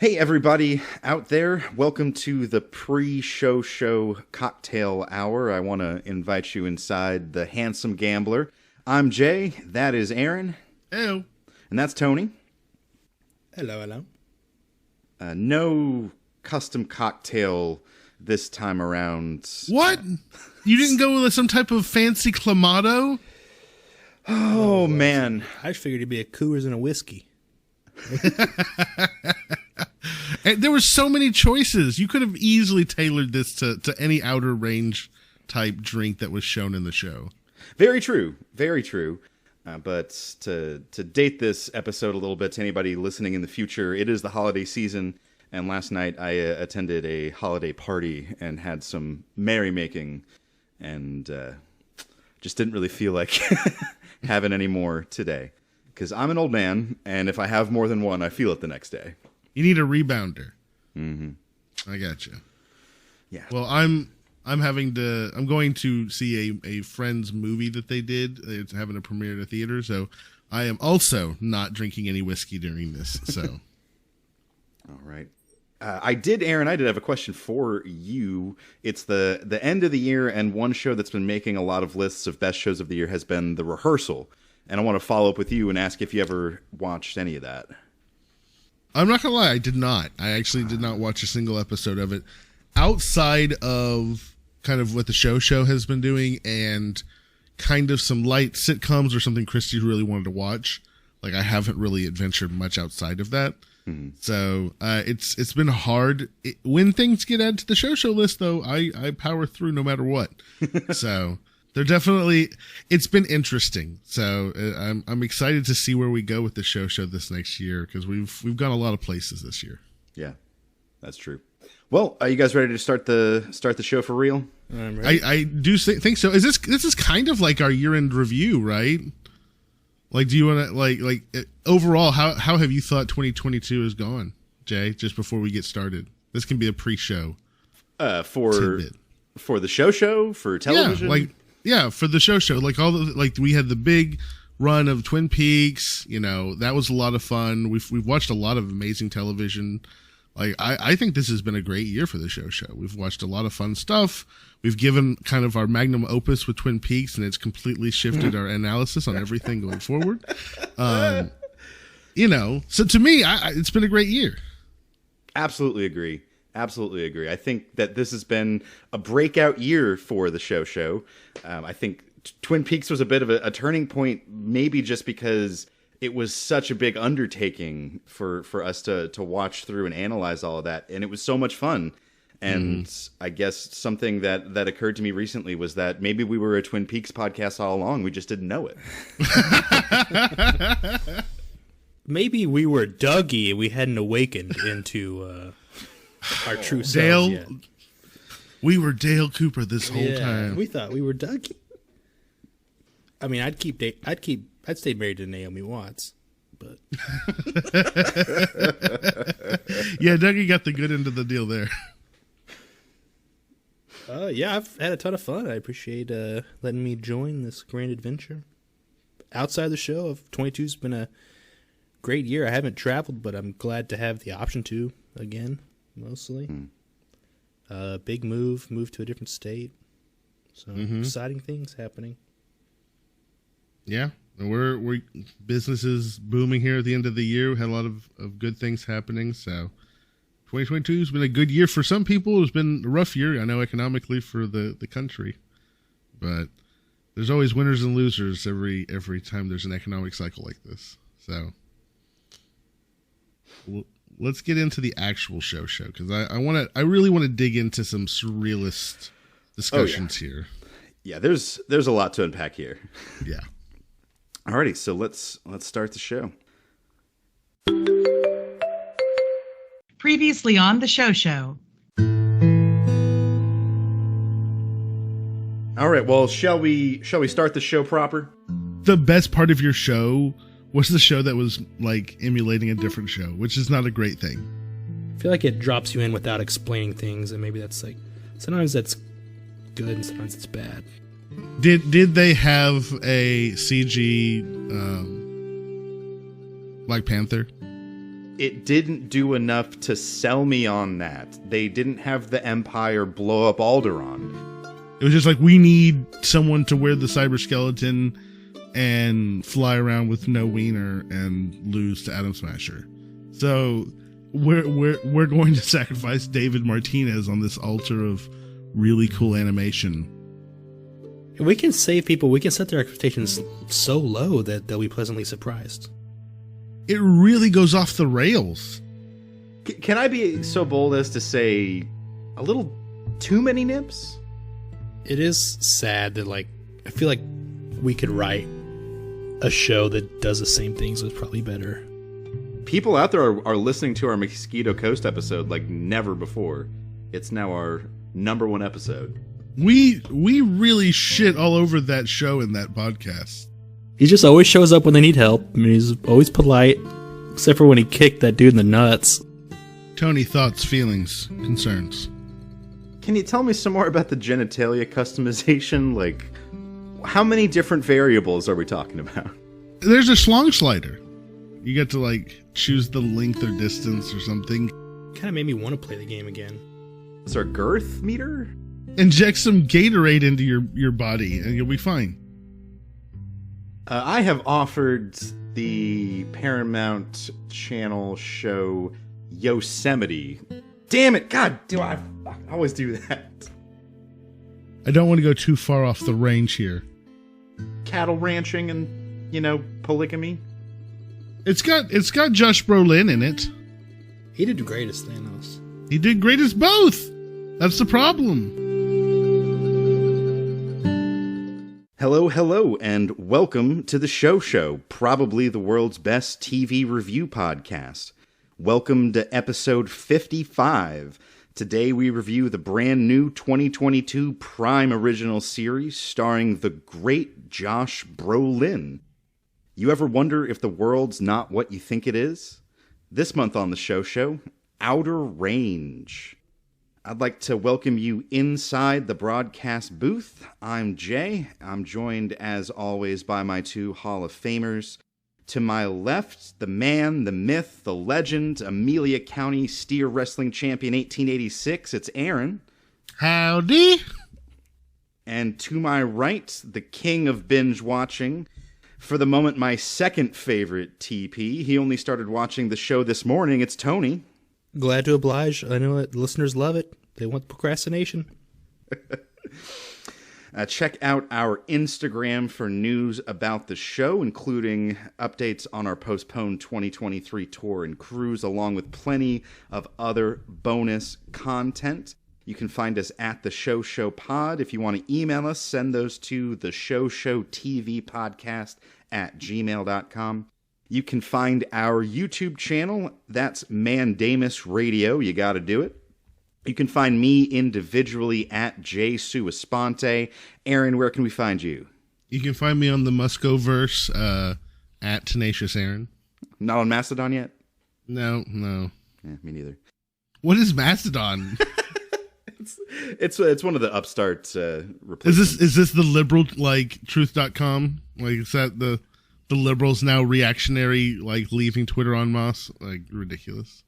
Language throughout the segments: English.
Hey everybody out there, welcome to the pre-show cocktail hour. I want to invite you inside the Handsome Gambler. I'm Jay, that is Aaron. Hello. And that's Tony. Hello. No custom cocktail this time around. What? You didn't go with some type of fancy clamato? Oh, man. I figured it'd be a Coors and a whiskey. And there were so many choices. You could have easily tailored this to any outer range type drink that was shown in the show. Very true. Very true. But to date this episode a little bit to anybody listening in the future, it is the holiday season. And last night I attended a holiday party and had some merrymaking and just didn't really feel like having any more today. Because I'm an old man, and if I have more than one, I feel it the next day. You need a rebounder. Mm-hmm. I gotcha. Yeah. Well, I'm going to see a friend's movie that they did. It's having a premiere at a theater, so I am also not drinking any whiskey during this. So, all right. Aaron, I did have a question for you. It's the end of the year, and one show that's been making a lot of lists of best shows of the year has been The Rehearsal. And I want to follow up with you and ask if you ever watched any of that. I'm not going to lie, I did not. I actually did not watch a single episode of it. Outside of kind of what the show has been doing and kind of some light sitcoms or something Christy really wanted to watch, like I haven't really adventured much outside of that. Mm-hmm. So it's been hard. When things get added to the show list, though, I power through no matter what. So they're definitely, it's been interesting. So I'm excited to see where we go with the show this next year because we've gone a lot of places this year. Yeah, that's true. Well, are you guys ready to start the show for real? I'm ready. I do think so. This is kind of like our year-end review, right? Like, do you want to like overall? How have you thought 2022 has gone, Jay? Just before we get started, this can be a pre-show for the show for television. Yeah, for the show. Like we had the big run of Twin Peaks. You know, that was a lot of fun. We've watched a lot of amazing television. Like I think this has been a great year for the show. We've watched a lot of fun stuff. We've given kind of our magnum opus with Twin Peaks, and it's completely shifted our analysis on everything going forward. You know, so to me, it's been a great year. Absolutely agree. I think that this has been a breakout year for the show. I think Twin Peaks was a bit of a turning point, maybe just because it was such a big undertaking for us to watch through and analyze all of that. And it was so much fun. And I guess something that occurred to me recently was that maybe we were a Twin Peaks podcast all along. We just didn't know it. Maybe we were Dougie and we hadn't awakened into our true selves yet. We were Dale Cooper this whole time. We thought we were Dougie. I mean, I'd stay married to Naomi Watts, but yeah, Dougie got the good end of the deal there. Yeah, I've had a ton of fun. I appreciate letting me join this grand adventure. Outside the show, 2022's been a great year. I haven't traveled, but I'm glad to have the option to again. Mostly, big move to a different state. So exciting things happening. Yeah, we're businesses booming here at the end of the year. We had a lot of good things happening. So 2022 has been a good year for some people. It's been a rough year, I know, economically for the country. But there's always winners and losers every time there's an economic cycle like this. So let's get into the actual show because I really want to dig into some surrealist discussions here. Yeah, there's a lot to unpack here. Yeah. Alrighty, so let's start the show. Previously on the show. All right, well, shall we start the show proper? The best part of your show was the show that was like emulating a different show, which is not a great thing. I feel like it drops you in without explaining things, and maybe that's like sometimes that's good and sometimes it's bad. Did they have a CG Black Panther? it didn't do enough to sell me on that. They didn't have the Empire blow up Alderaan. It was just like, we need someone to wear the cyber skeleton and fly around with no wiener and lose to Atom Smasher. So we're going to sacrifice David Martinez on this altar of really cool animation. We can save people. We can set their expectations so low that they'll be pleasantly surprised. It really goes off the rails. Can I be so bold as to say a little too many nips? It is sad that, like, I feel like we could write a show that does the same things was probably better. People out there are listening to our Mosquito Coast episode like never before. It's now our #1 episode. We really shit all over that show in that podcast. He just always shows up when they need help. I mean, he's always polite, except for when he kicked that dude in the nuts. Tony, thoughts, feelings, concerns? Can you tell me some more about the genitalia customization? Like, how many different variables are we talking about? There's a schlong slider. You get to, like, choose the length or distance or something. Kind of made me want to play the game again. Is there a girth meter? Inject some Gatorade into your body and you'll be fine. I have offered the Paramount Channel show Yosemite. Damn it! God, do I always do that? I don't want to go too far off the range here. Cattle ranching and, polygamy. It's got Josh Brolin in it. He did great as Thanos. He did great as both. That's the problem. Hello, and welcome to the Show, probably the world's best TV review podcast. Welcome to episode 55. Today we review the brand new 2022 Prime original series starring the great Josh Brolin. You ever wonder if the world's not what you think it is? This month on the Show, Outer Range. I'd like to welcome you inside the broadcast booth. I'm Jay. I'm joined, as always, by my two Hall of Famers. To my left, the man, the myth, the legend, Amelia County Steer Wrestling Champion 1886. It's Aaron. Howdy. And to my right, the king of binge watching. For the moment, my second favorite TP. He only started watching the show this morning. It's Tony. Glad to oblige. I know it. The listeners love it. They want procrastination. Check out our Instagram for news about the show, including updates on our postponed 2023 tour and cruise, along with plenty of other bonus content. You can find us at the Show Pod. If you want to email us, send those to the Show TV podcast at gmail.com. You can find our YouTube channel. That's Mandamus Radio. You got to do it. You can find me individually at J Suesponte. Aaron, where can we find you? You can find me on the Muscoverse at Tenacious Aaron. Not on Mastodon yet? No. Yeah, me neither. What is Mastodon? It's one of the upstart replacements. Is this the liberal, like, truth.com? Like, is that the liberals now reactionary, like, leaving Twitter en masse? Like, ridiculous.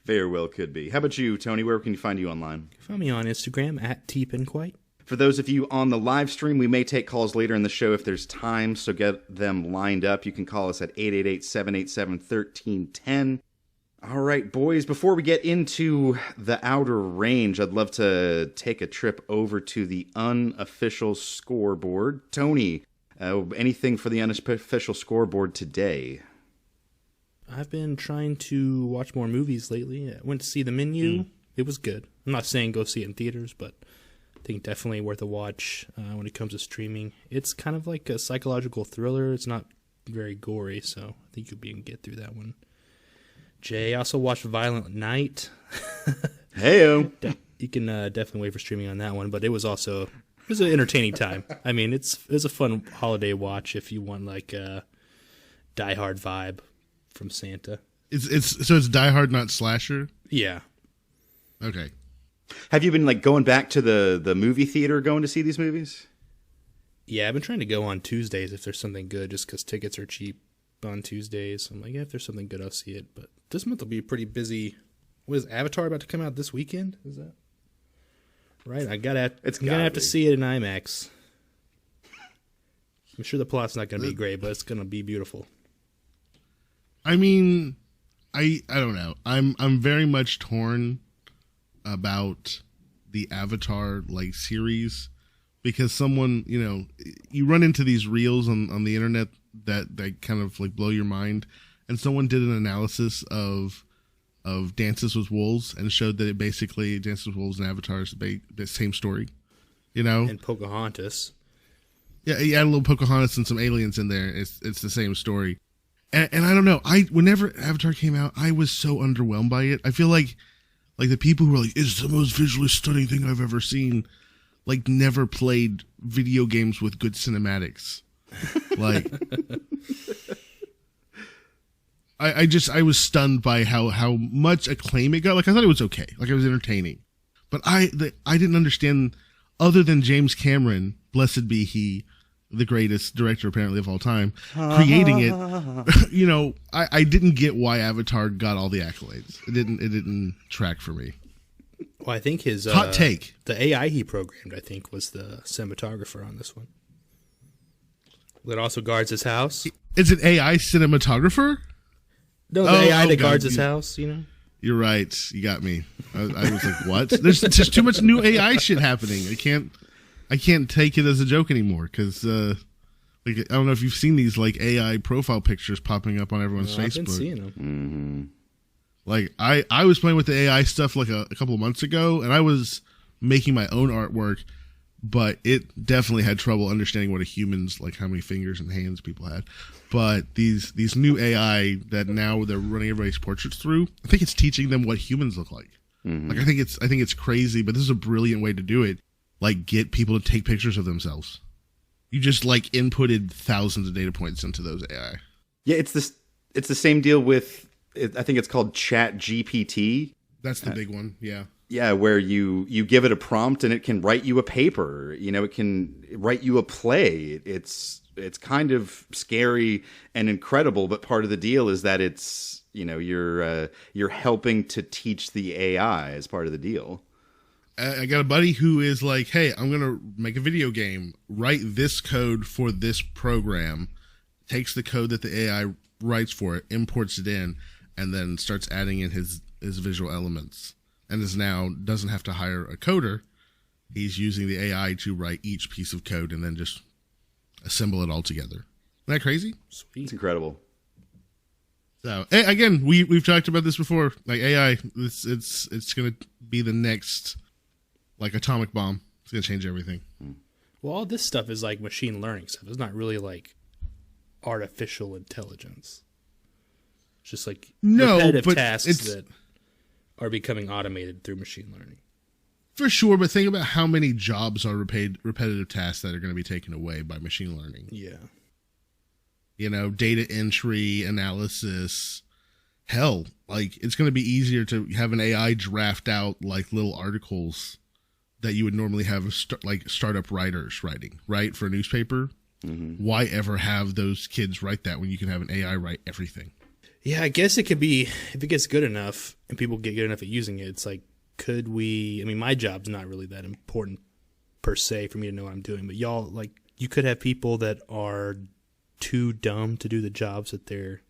Very well could be. How about you, Tony? Where can you find you online? You can find me on Instagram at tpinquite. For those of you on the live stream, we may take calls later in the show if there's time, so get them lined up. You can call us at 888-787-1310. All right, boys, before we get into the Outer Range, I'd love to take a trip over to the unofficial scoreboard. Tony, anything for the unofficial scoreboard today? I've been trying to watch more movies lately. I went to see The Menu. It was good. I'm not saying go see it in theaters, but I think definitely worth a watch when it comes to streaming. It's kind of like a psychological thriller. It's not very gory, so I think you'll be able to get through that one. Jay, I also watched Violent Night. Heyo. You can definitely wait for streaming on that one, but it was an entertaining time. I mean, it's a fun holiday watch if you want like a Die Hard vibe from Santa. It's Die Hard, not slasher? Yeah. Okay. Have you been like going back to the movie theater going to see these movies? Yeah, I've been trying to go on Tuesdays if there's something good just because tickets are cheap. on Tuesdays. I'm like, yeah, if there's something good, I'll see it. But this month will be pretty busy. What is Avatar about to come out this weekend? Is that right? I'm gonna have to see it in IMAX. I'm sure the plot's not gonna be great, but it's gonna be beautiful. I mean, I don't know. I'm very much torn about the Avatar like series, because someone, you run into these reels on the internet that kind of like blow your mind, and someone did an analysis of Dances with Wolves and showed that it basically Dances with Wolves and Avatar is the same story, And Pocahontas. Yeah, you add a little Pocahontas and some aliens in there. It's the same story. And I don't know. Whenever Avatar came out, I was so underwhelmed by it. I feel like the people who are like, it's the most visually stunning thing I've ever seen, like never played video games with good cinematics. Like, I was stunned by how much acclaim it got. Like, I thought it was okay. Like, it was entertaining. But I didn't understand, other than James Cameron, blessed be he, the greatest director apparently of all time, creating it. I didn't get why Avatar got all the accolades. It didn't track for me. Well, I think his hot take, the AI he programmed, I think, was the cinematographer on this one. That also guards his house. It's an AI cinematographer? No, the AI that guards his house. You're right. You got me. I was like, what? There's just too much new AI shit happening. I can't take it as a joke anymore, because like, I don't know if you've seen these like AI profile pictures popping up on everyone's Facebook. I've been seeing them. Mm-hmm. Like I was playing with the AI stuff like a couple of months ago, and I was making my own artwork, but it definitely had trouble understanding what a human's, like how many fingers and hands people had. But these new AI that now they're running everybody's portraits through, I think it's teaching them what humans look like. Mm-hmm. Like I think it's crazy, but this is a brilliant way to do it. Like, get people to take pictures of themselves. You just like inputted thousands of data points into those AI. Yeah, it's the same deal with, I think it's called Chat GPT. That's the big one. Yeah. Yeah, where you give it a prompt and it can write you a paper. It can write you a play. It's kind of scary and incredible, but part of the deal is that it's you're helping to teach the AI as part of the deal. I got a buddy who is like, hey, I'm going to make a video game, write this code for this program, takes the code that the AI writes for it, imports it in, and then starts adding in his visual elements. And is now doesn't have to hire a coder. He's using the AI to write each piece of code and then just assemble it all together. Isn't that crazy? Sweet. It's incredible. So, again, we've talked about this before. Like, AI, it's going to be the next, like, atomic bomb. It's going to change everything. Well, all this stuff is like machine learning stuff. It's not really like artificial intelligence. It's just like repetitive tasks that are becoming automated through machine learning. For sure, but think about how many jobs are repetitive tasks that are going to be taken away by machine learning. Yeah. Data entry, analysis. Hell, like, it's going to be easier to have an AI draft out, like, little articles that you would normally have, startup writers writing, right, for a newspaper. Mm-hmm. Why ever have those kids write that when you can have an AI write everything? Yeah, I guess it could be, if it gets good enough and people get good enough at using it, it's like, my job's not really that important per se for me to know what I'm doing, but y'all, like, you could have people that are too dumb to do the jobs that they're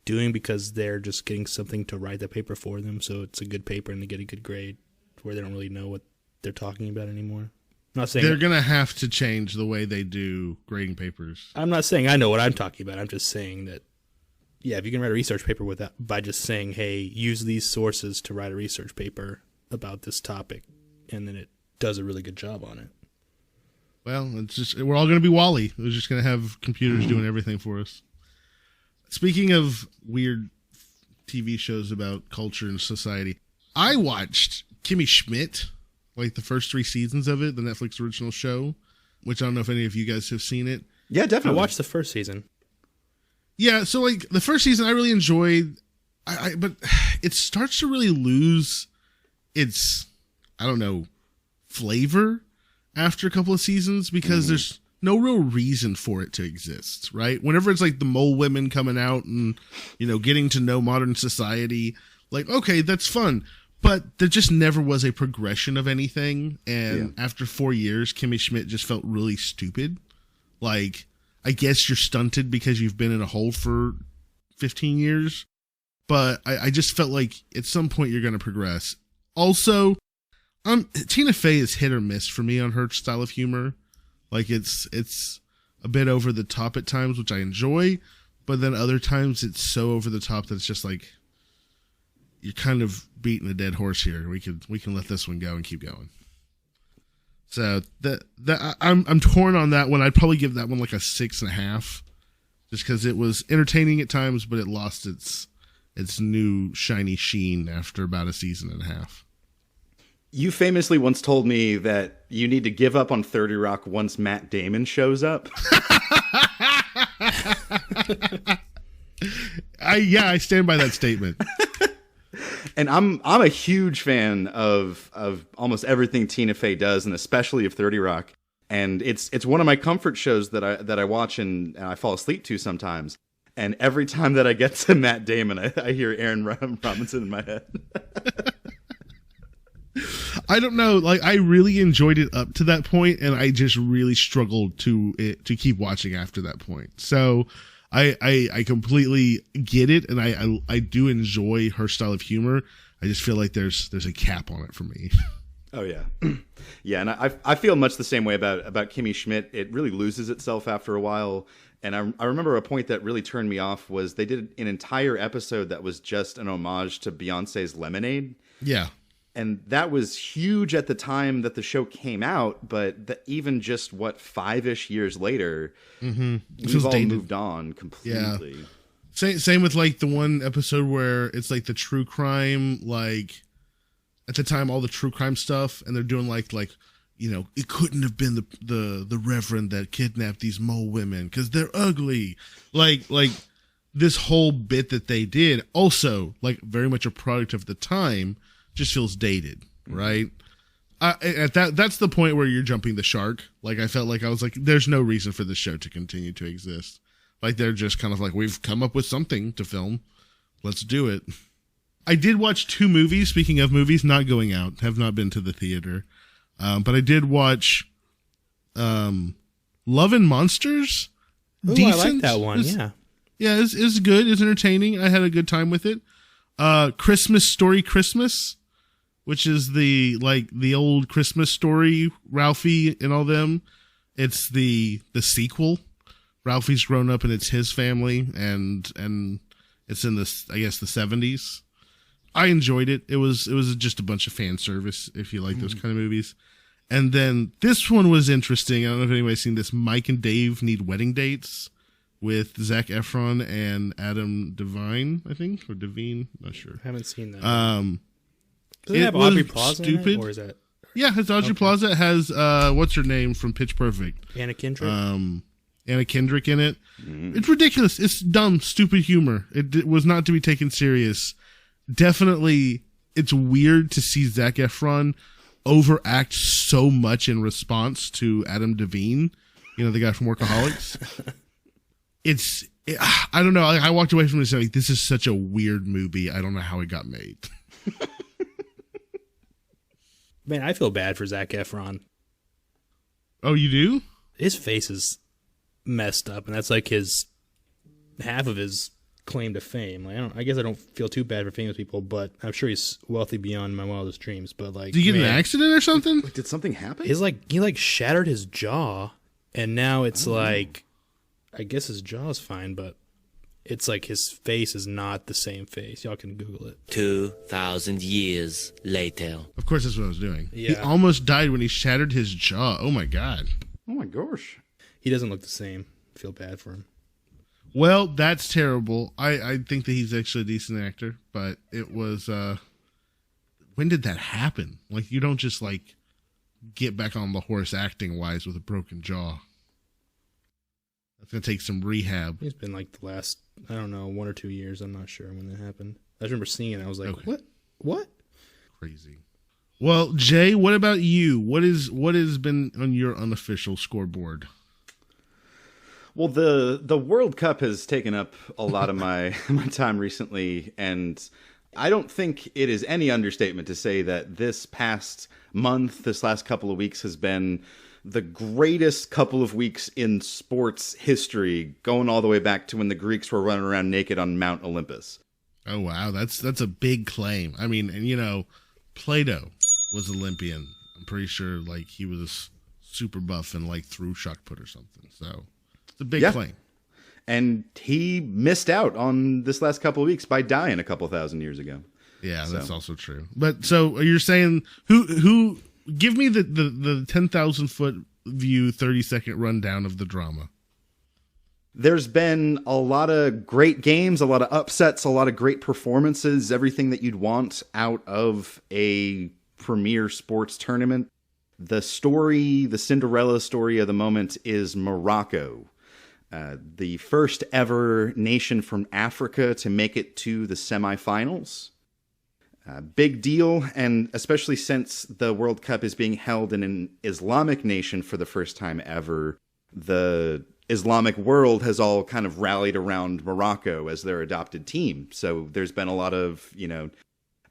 doing because they're just getting something to write the paper for them, so it's a good paper and they get a good grade where they don't really know what they're talking about anymore. I'm not saying they're going to have to change the way they do grading papers. I'm not saying I know what I'm talking about. I'm just saying that, yeah, if you can write a research paper by just saying, hey, use these sources to write a research paper about this topic, and then it does a really good job on it. Well, it's just, we're all going to be Wall-E. We're just going to have computers doing everything for us. Speaking of weird TV shows about culture and society, I watched Kimmy Schmidt, like the first 3 seasons of it, the Netflix original show, which I don't know if any of you guys have seen it. Yeah, definitely. I watched the first season. Yeah, so like the first season I really enjoyed, but it starts to really lose its, flavor after a couple of seasons because no real reason for it to exist, right? Whenever it's like the mole women coming out and, you know, getting to know modern society, like, okay, that's fun. But there just never was a progression of anything. And after 4 years, Kimmy Schmidt just felt really stupid. Like, I guess you're stunted because you've been in a hole for 15 years. But I just felt like at some point you're going to progress. Also, Tina Fey is hit or miss for me on her style of humor. Like, it's a bit over the top at times, which I enjoy. But then other times it's so over the top that it's just like, you're kind of beating a dead horse here. We can let this one go and keep going. So I'm torn on that one. I'd probably give that one like a 6.5, just because it was entertaining at times, but it lost its new shiny sheen after about a season and a half. You famously once told me that you need to give up on 30 Rock once Matt Damon shows up. I stand by that statement. And I'm a huge fan of almost everything Tina Fey does, and especially of 30 Rock. And it's one of my comfort shows that I watch and I fall asleep to sometimes. And every time that I get to Matt Damon, I hear Aaron Robinson in my head. I don't know. Like, I really enjoyed it up to that point, and I just really struggled to keep watching after that point. So I completely get it, and I do enjoy her style of humor. I just feel like there's a cap on it for me. Oh yeah, yeah, and I feel much the same way about Kimmy Schmidt. It really loses itself after a while. And I remember a point that really turned me off was they did an entire episode that was just an homage to Beyonce's Lemonade. Yeah. And that was huge at the time that the show came out, but even just, 5-ish years later, we've all moved on completely. Yeah. Same with, like, the one episode where it's, like, the true crime, like, at the time, all the true crime stuff, and they're doing, like you know, it couldn't have been the reverend that kidnapped these mole women because they're ugly. Like this whole bit that they did, also, like, very much a product of the time, just feels dated, right? That's the point where you're jumping the shark. Like, I felt like I was like, there's no reason for this show to continue to exist. Like, they're just kind of like, we've come up with something to film. Let's do it. I did watch 2 movies. Speaking of movies, not going out, have not been to the theater. But I did watch Love and Monsters. Ooh, Decent. I like that one, yeah. Yeah, it's good. It's entertaining. I had a good time with it. Christmas Story Christmas, which is the old Christmas Story, Ralphie and all them. It's the sequel. Ralphie's grown up and it's his family, and it's in the 70s. I enjoyed it. It was just a bunch of fan service if you like those kind of movies. And then this one was interesting. I don't know if anybody's seen this. Mike and Dave Need Wedding Dates with Zac Efron and Adam Devine, I think, or Devine, not sure. I haven't seen that. Does it have Aubrey Plaza in it, or is that? Yeah, it's Aubrey Plaza. It has what's her name from Pitch Perfect? Anna Kendrick. Anna Kendrick in it. It's ridiculous. It's dumb, stupid humor. It was not to be taken serious. Definitely, it's weird to see Zac Efron overact so much in response to Adam Devine, you know, the guy from Workaholics. I don't know. I walked away from it saying, this is such a weird movie. I don't know how it got made. Man, I feel bad for Zac Efron. Oh, you do? His face is messed up, and that's like half of his claim to fame. Like, I guess I don't feel too bad for famous people, but I'm sure he's wealthy beyond my wildest dreams. But like, did he get in an accident or something? Did something happen? He shattered his jaw, and now it's like, I guess his jaw's fine, but it's like his face is not the same face. Y'all can Google it. 2,000 years later. Of course, that's what I was doing. Yeah. He almost died when he shattered his jaw. Oh my god. Oh my gosh. He doesn't look the same. I feel bad for him. Well, that's terrible. I think that he's actually a decent actor, but it was, when did that happen? Like, you don't just, like, get back on the horse acting-wise with a broken jaw. That's going to take some rehab. He's been, like, the last, I don't know, 1 or 2 years. I'm not sure when that happened. I just remember seeing it, I was like, Okay. What? Crazy. Well, Jay, what about you? What has been on your unofficial scoreboard? Well, the World Cup has taken up a lot of my time recently, and I don't think it is any understatement to say that this last couple of weeks has been the greatest couple of weeks in sports history, going all the way back to when the Greeks were running around naked on Mount Olympus. Oh, wow. That's a big claim. I mean, and Plato was Olympian. I'm pretty sure he was super buff and threw shot put or something. So it's a big claim. And he missed out on this last couple of weeks by dying a couple thousand years ago. Yeah, that's also true. But so you're saying who give me the 10,000 foot view 30-second rundown of the drama. There's been a lot of great games, a lot of upsets, a lot of great performances, everything that you'd want out of a premier sports tournament. The Cinderella story of the moment is Morocco, the first ever nation from Africa to make it to the semifinals. Big deal, and especially since the World Cup is being held in an Islamic nation for the first time ever, the Islamic world has all kind of rallied around Morocco as their adopted team. So there's been a lot of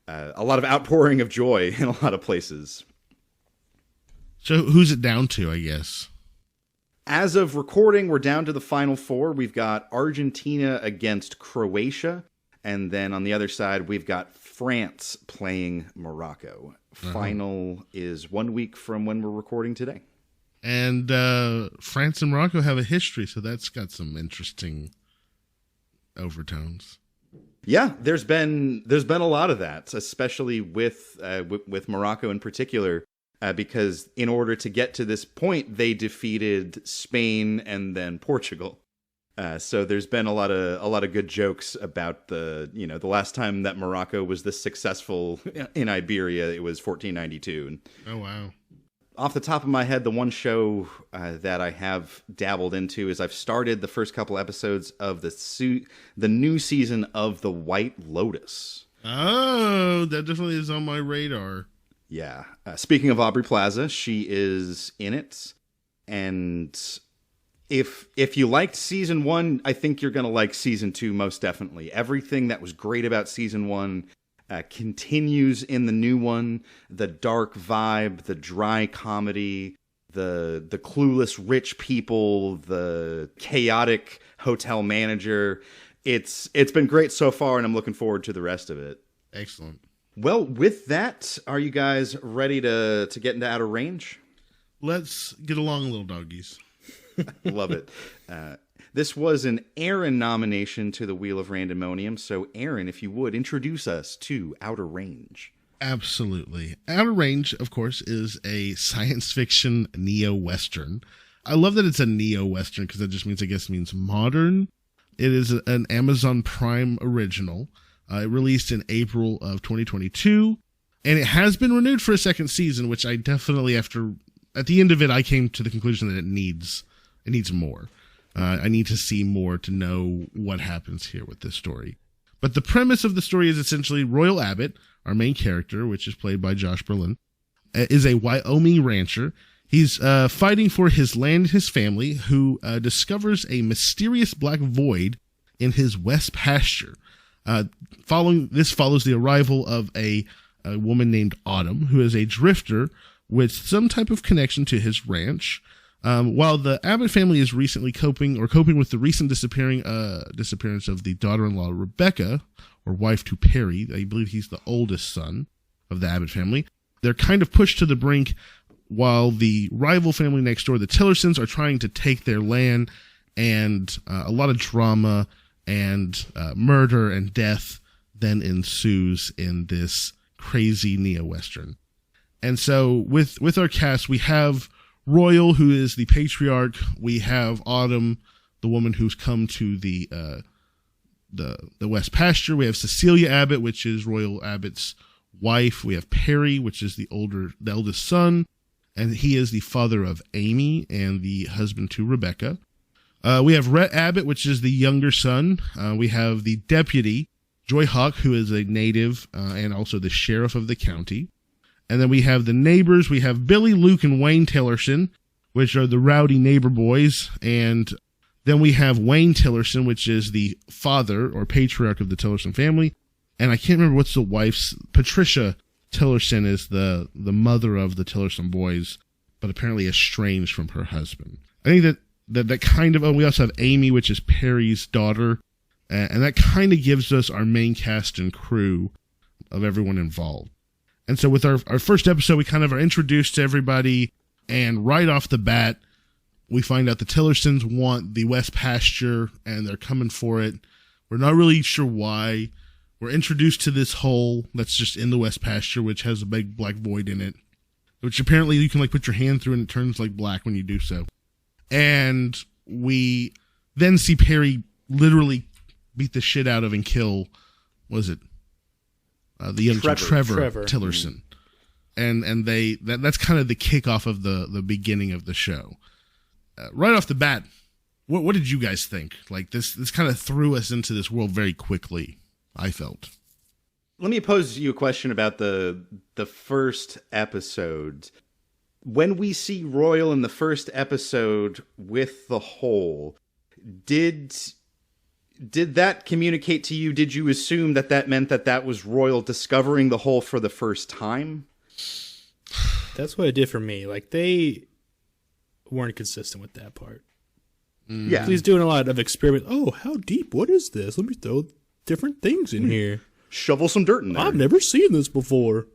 outpouring of joy in a lot of places. So who's it down to, I guess? As of recording, we're down to the final four. We've got Argentina against Croatia. And then on the other side, we've got France playing Morocco. Final is 1 week from when we're recording today. And France and Morocco have a history, so that's got some interesting overtones. Yeah, there's been a lot of that, especially with Morocco in particular, because in order to get to this point, they defeated Spain and then Portugal. So there's been a lot of good jokes about the last time that Morocco was this successful in Iberia, it was 1492. Oh wow! Off the top of my head, the one show that I have dabbled into is I've started the first couple episodes of the new season of The White Lotus. Oh, that definitely is on my radar. Yeah. Speaking of Aubrey Plaza, she is in it, and if you liked season 1, I think you're going to like season 2 most definitely. Everything that was great about season 1 continues in the new one. The dark vibe, the dry comedy, the clueless rich people, the chaotic hotel manager. It's been great so far, and I'm looking forward to the rest of it. Excellent. Well, with that, are you guys ready to get into Outer Range? Let's get along, little doggies. Love it. This was an Aaron nomination to the Wheel of Randomonium. So, Aaron, if you would, introduce us to Outer Range. Absolutely. Outer Range, of course, is a science fiction neo-Western. I love that it's a neo-Western because that just means modern. It is an Amazon Prime original. It released in April of 2022. And it has been renewed for a second season, which I definitely, at the end of it, I came to the conclusion that it needs more. I need to see more to know what happens here with this story. But the premise of the story is essentially Royal Abbott, our main character, which is played by Josh Brolin, is a Wyoming rancher. He's fighting for his land and his family, who discovers a mysterious black void in his west pasture. This follows the arrival of a woman named Autumn, who is a drifter with some type of connection to his ranch. While the Abbott family is recently coping with the recent disappearance of the daughter-in-law Rebecca, or wife to Perry. I believe he's the oldest son of the Abbott family. They're kind of pushed to the brink while the rival family next door, the Tillersons, are trying to take their land, and a lot of drama and murder and death then ensues in this crazy neo-Western. And so with our cast, we have Royal, who is the patriarch. We have Autumn, the woman who's come to the West Pasture. We have Cecilia Abbott, which is Royal Abbott's wife. We have Perry, which is the eldest son, and he is the father of Amy and the husband to Rebecca. We have Rhett Abbott, which is the younger son. We have the deputy, Joy Hawk, who is a native and also the sheriff of the county. And then we have the neighbors. We have Billy, Luke, and Wayne Tillerson, which are the rowdy neighbor boys. And Then we have Wayne Tillerson, which is the father or patriarch of the Tillerson family. And I can't remember what's the wife's. Patricia Tillerson is the mother of the Tillerson boys, but apparently estranged from her husband. I think that kind of, we also have Amy, which is Perry's daughter. And that kind of gives us our main cast and crew of everyone involved. And so with our first episode, we kind of are introduced to everybody. And right off the bat, we find out the Tillersons want the West Pasture and they're coming for it. We're not really sure why. We're introduced to this hole that's just in the West Pasture, which has a big black void in it, which apparently you can like put your hand through and it turns like black when you do so. And we then see Perry literally beat the shit out of and kill, the young Trevor Tillerson. And that's kind of the kickoff of the beginning of the show. Right off the bat, what did you guys think? Like this kind of threw us into this world very quickly, I felt. Let me pose you a question about the first episode. When we see Royal in the first episode with the hole, did that communicate to you? Did you assume that meant that was Royal discovering the hole for the first time? That's what it did for me. Like, they weren't consistent with that part. Yeah. He's doing a lot of experiment. Oh, how deep? What is this? Let me throw different things in here. Shovel some dirt in there. I've never seen this before.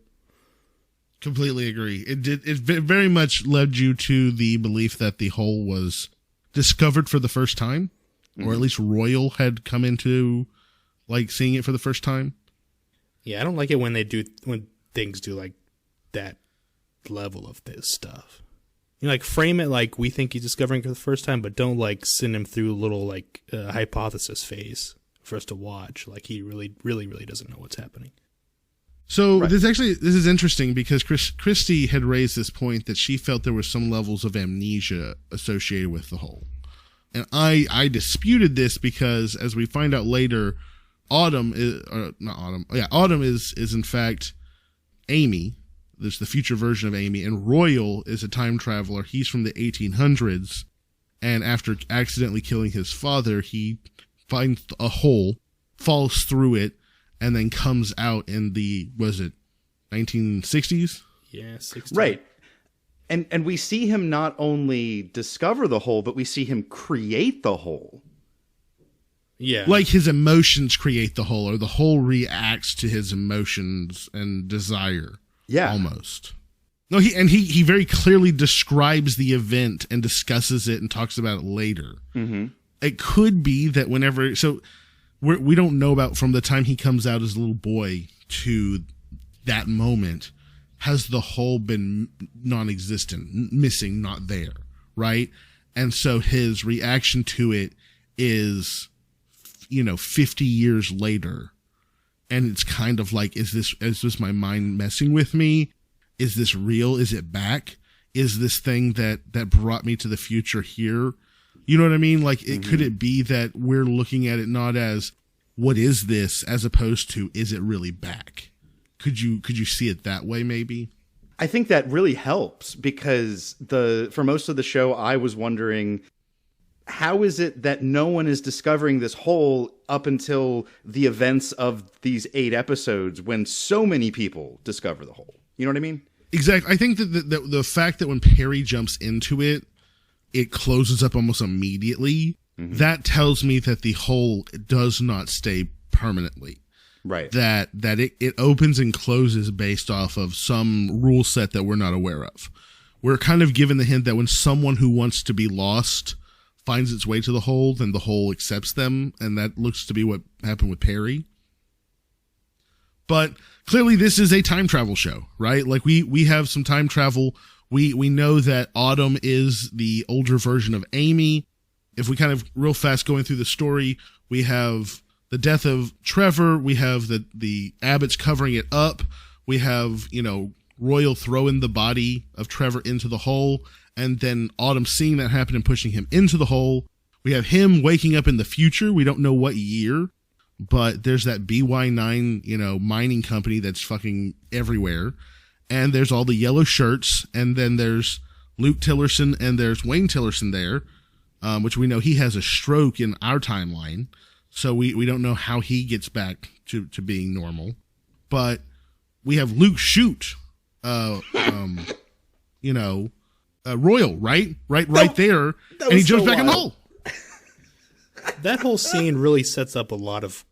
Completely agree. It very much led you to the belief that the hole was discovered for the first time, or at least Royal had come into like seeing it for the first time. Yeah, I don't like it when things do like that level of this stuff. You know, like frame it like we think he's discovering it for the first time, but don't like send him through a little like hypothesis phase for us to watch. Like he really, really, really doesn't know what's happening. So right. This is interesting because Christy had raised this point that she felt there were some levels of amnesia associated with the whole. And I disputed this because as we find out later, Autumn is in fact Amy. There's the future version of Amy, and Royal is a time traveler. He's from the 1800s, and after accidentally killing his father, he finds a hole, falls through it, and then comes out in the, 1960s? Yeah, 60s. Right. And we see him not only discover the hole, but we see him create the hole. Yeah. Like his emotions create the hole, or the hole reacts to his emotions and desire. Yeah. Almost. No, he very clearly describes the event and discusses it and talks about it later. Mm-hmm. It could be that we don't know about from the time he comes out as a little boy to that moment, has the hole been non-existent, missing, not there, right? And so his reaction to it is, 50 years later. And it's kind of like, is this my mind messing with me? Is this real? Is it back? Is this thing that brought me to the future here? You know what I mean? Like, could it be that we're looking at it not as, what is this, as opposed to, is it really back? Could you see it that way, maybe? I think that really helps because for most of the show, I was wondering, how is it that no one is discovering this hole up until the events of these 8 episodes when so many people discover the hole? You know what I mean? Exactly. I think that the fact that when Perry jumps into it, it closes up almost immediately. Mm-hmm. That tells me that the hole does not stay permanently. Right. That it opens and closes based off of some rule set that we're not aware of. We're kind of given the hint that when someone who wants to be lost finds its way to the hole, then the hole accepts them, and that looks to be what happened with Perry. But clearly this is a time travel show, right? Like we have some time travel. We know that Autumn is the older version of Amy. If we kind of real fast going through the story, we have the death of Trevor, we have the Abbotts covering it up, we have, Royal throwing the body of Trevor into the hole, and then Autumn seeing that happen and pushing him into the hole. We have him waking up in the future. We don't know what year, but there's that BY9, mining company that's fucking everywhere. And there's all the yellow shirts, and then there's Luke Tillerson and there's Wayne Tillerson there. which we know he has a stroke in our timeline. So we don't know how he gets back to being normal. But we have Luke shoot, Royal, right there, and he jumps back in the hole. That whole scene really sets up a lot of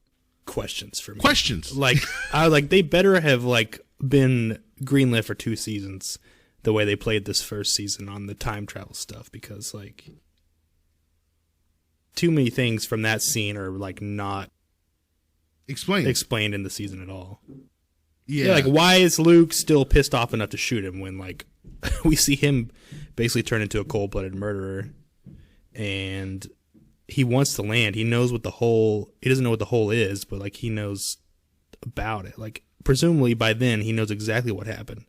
questions for me. Questions. They better have been greenlit for 2 seasons the way they played this first season on the time travel stuff, because too many things from that scene are not explained in the season at all. Yeah, why is Luke still pissed off enough to shoot him when we see him basically turn into a cold-blooded murderer, and he wants to land. He knows what he doesn't know what the hole is, but he knows about it. Presumably by then he knows exactly what happened.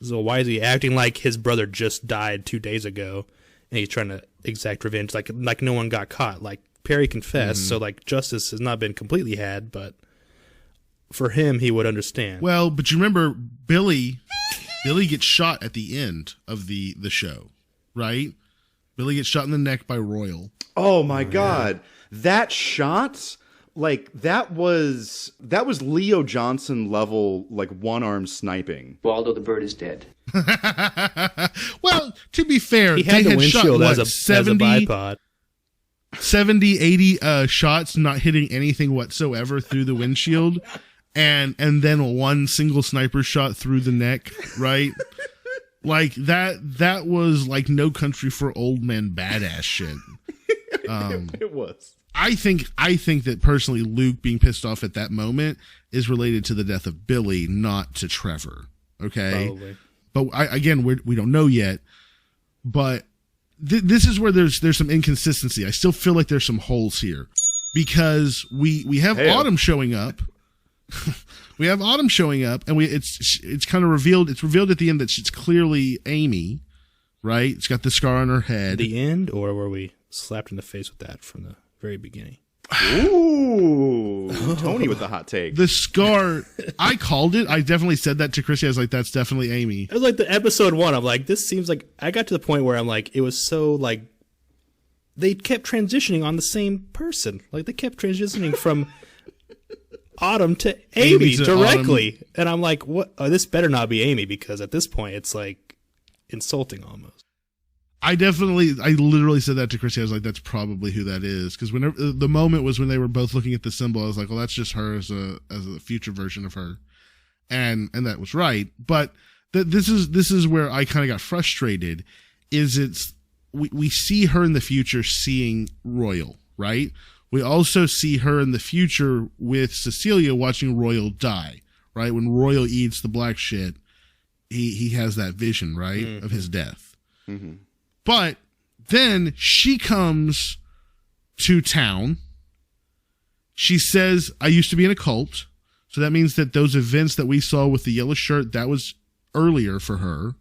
So why is he acting like his brother just died 2 days ago and he's trying to exact revenge? Like no one got caught. Perry confessed, so justice has not been completely had, but for him, he would understand. Well, but you remember Billy gets shot at the end of the show, right? Billy gets shot in the neck by Royal. Oh my God. That shot, that was Leo Johnson level, one-arm sniping. Waldo the bird is dead. Well, to be fair, he had the windshield shot, as a bipod. 70, 80 shots, not hitting anything whatsoever through the windshield. And then one single sniper shot through the neck, right? That was No Country for Old Men badass shit. It was. I think that personally Luke being pissed off at that moment is related to the death of Billy, not to Trevor. Okay? Probably. But we don't know yet. But this is where there's some inconsistency. I still feel like there's some holes here. Because we have Autumn showing up. We have Autumn showing up, and it's kind of revealed. It's revealed at the end that she's clearly Amy, right? It's got the scar on her head. The end, or were we slapped in the face with that from the very beginning? Ooh, Tony with the hot take. The scar, I called it. I definitely said that to Chrissy. I was like, "That's definitely Amy." It was the episode 1. I'm like, this seems like. I got to the point where I'm like, it was so they kept transitioning on the same person. They kept transitioning from Autumn to Amy directly. Autumn. And I'm like, what? Oh, this better not be Amy, because at this point it's insulting almost. I literally said that to Chrissy. I was like, that's probably who that is. Because whenever the moment was when they were both looking at the symbol, I was like, well, that's just her as a future version of her. And that was right. But this is where I kind of got frustrated. We see her in the future seeing Royal, right? We also see her in the future with Cecilia watching Royal die, right? When Royal eats the black shit, he has that vision, right, of his death. Mm-hmm. But then she comes to town. She says, I used to be in a cult. So that means that those events that we saw with the yellow shirt, that was earlier for her.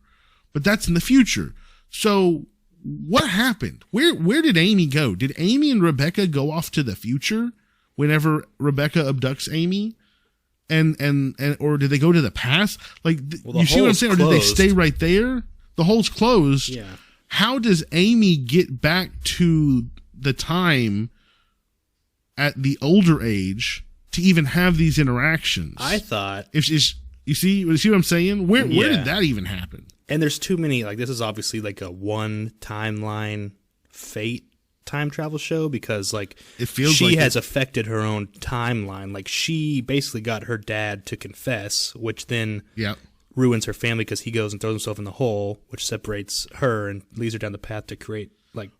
But that's in the future. So what happened? Where did Amy go? Did Amy and Rebecca go off to the future whenever Rebecca abducts Amy? And or did they go to the past? You see what I'm saying? Or did they stay right there? The hole's closed. Yeah. How does Amy get back to the time at the older age to even have these interactions? I thought you see what I'm saying? Where did that even happen? And there's too many, this is obviously a one timeline fate time travel show, because it feels she has affected her own timeline. She basically got her dad to confess, which then ruins her family because he goes and throws himself in the hole, which separates her and leads her down the path to create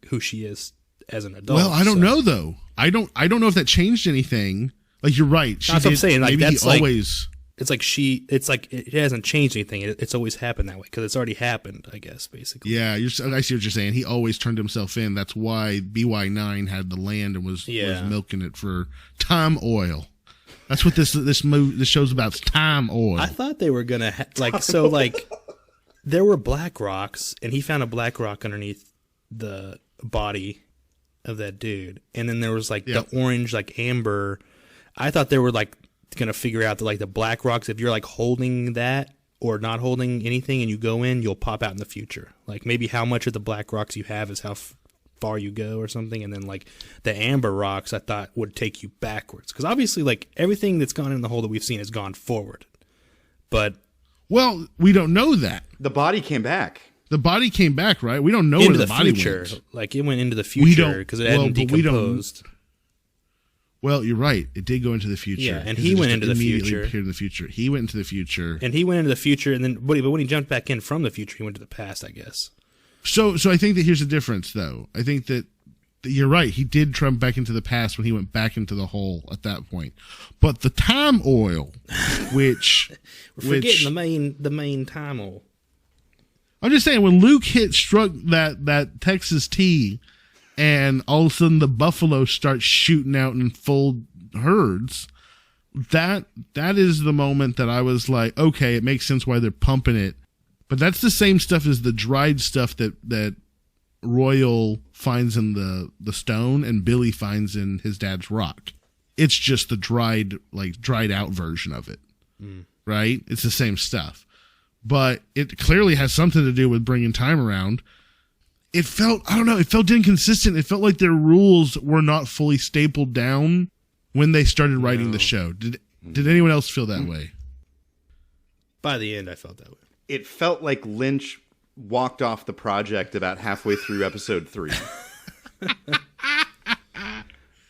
who she is as an adult. Well, I don't know though. I don't know if that changed anything. You're right. That's what I'm saying. Maybe that's always. It's it hasn't changed anything. It's always happened that way because it's already happened, I guess, basically. Yeah, I see what you're saying. He always turned himself in. That's why BY9 had the land and was milking it for time oil. That's what this show's about. It's time oil. I thought they were gonna there were black rocks, and he found a black rock underneath the body of that dude, and then there was the orange amber. I thought they were going to figure out that the black rocks, if you're holding that or not holding anything and you go in, you'll pop out in the future. Maybe how much of the black rocks you have is how far you go or something, and then like the amber rocks I thought would take you backwards, because obviously like everything that's gone in the hole that we've seen has gone forward, but well, we don't know that. The body came back. The body came back, right? We don't know into where the body future, went. like it went into the future because it hadn't decomposed. Well, you're right. It did go into the future. Yeah, and he went into the future. Appeared in the future. He went into the future. And he went into the future, and then but when he jumped back in from the future, he went to the past, I guess. So I think that here's the difference, though. I think that you're right. He did jump back into the past when he went back into the hole at that point. But the time oil, which we're forgetting the main time oil. I'm just saying, when Luke struck that Texas T, and all of a sudden the buffalo start shooting out in full herds, that is the moment that I was like, okay, it makes sense why they're pumping it. But that's the same stuff as the dried stuff that Royal finds in the stone and Billy finds in his dad's rock. It's just the dried out version of it, right? It's the same stuff. But it clearly has something to do with bringing time around. It felt inconsistent. It felt like their rules were not fully stapled down when they started writing the show. Did anyone else feel that way? By the end, I felt that way. It felt like Lynch walked off the project about halfway through episode 3.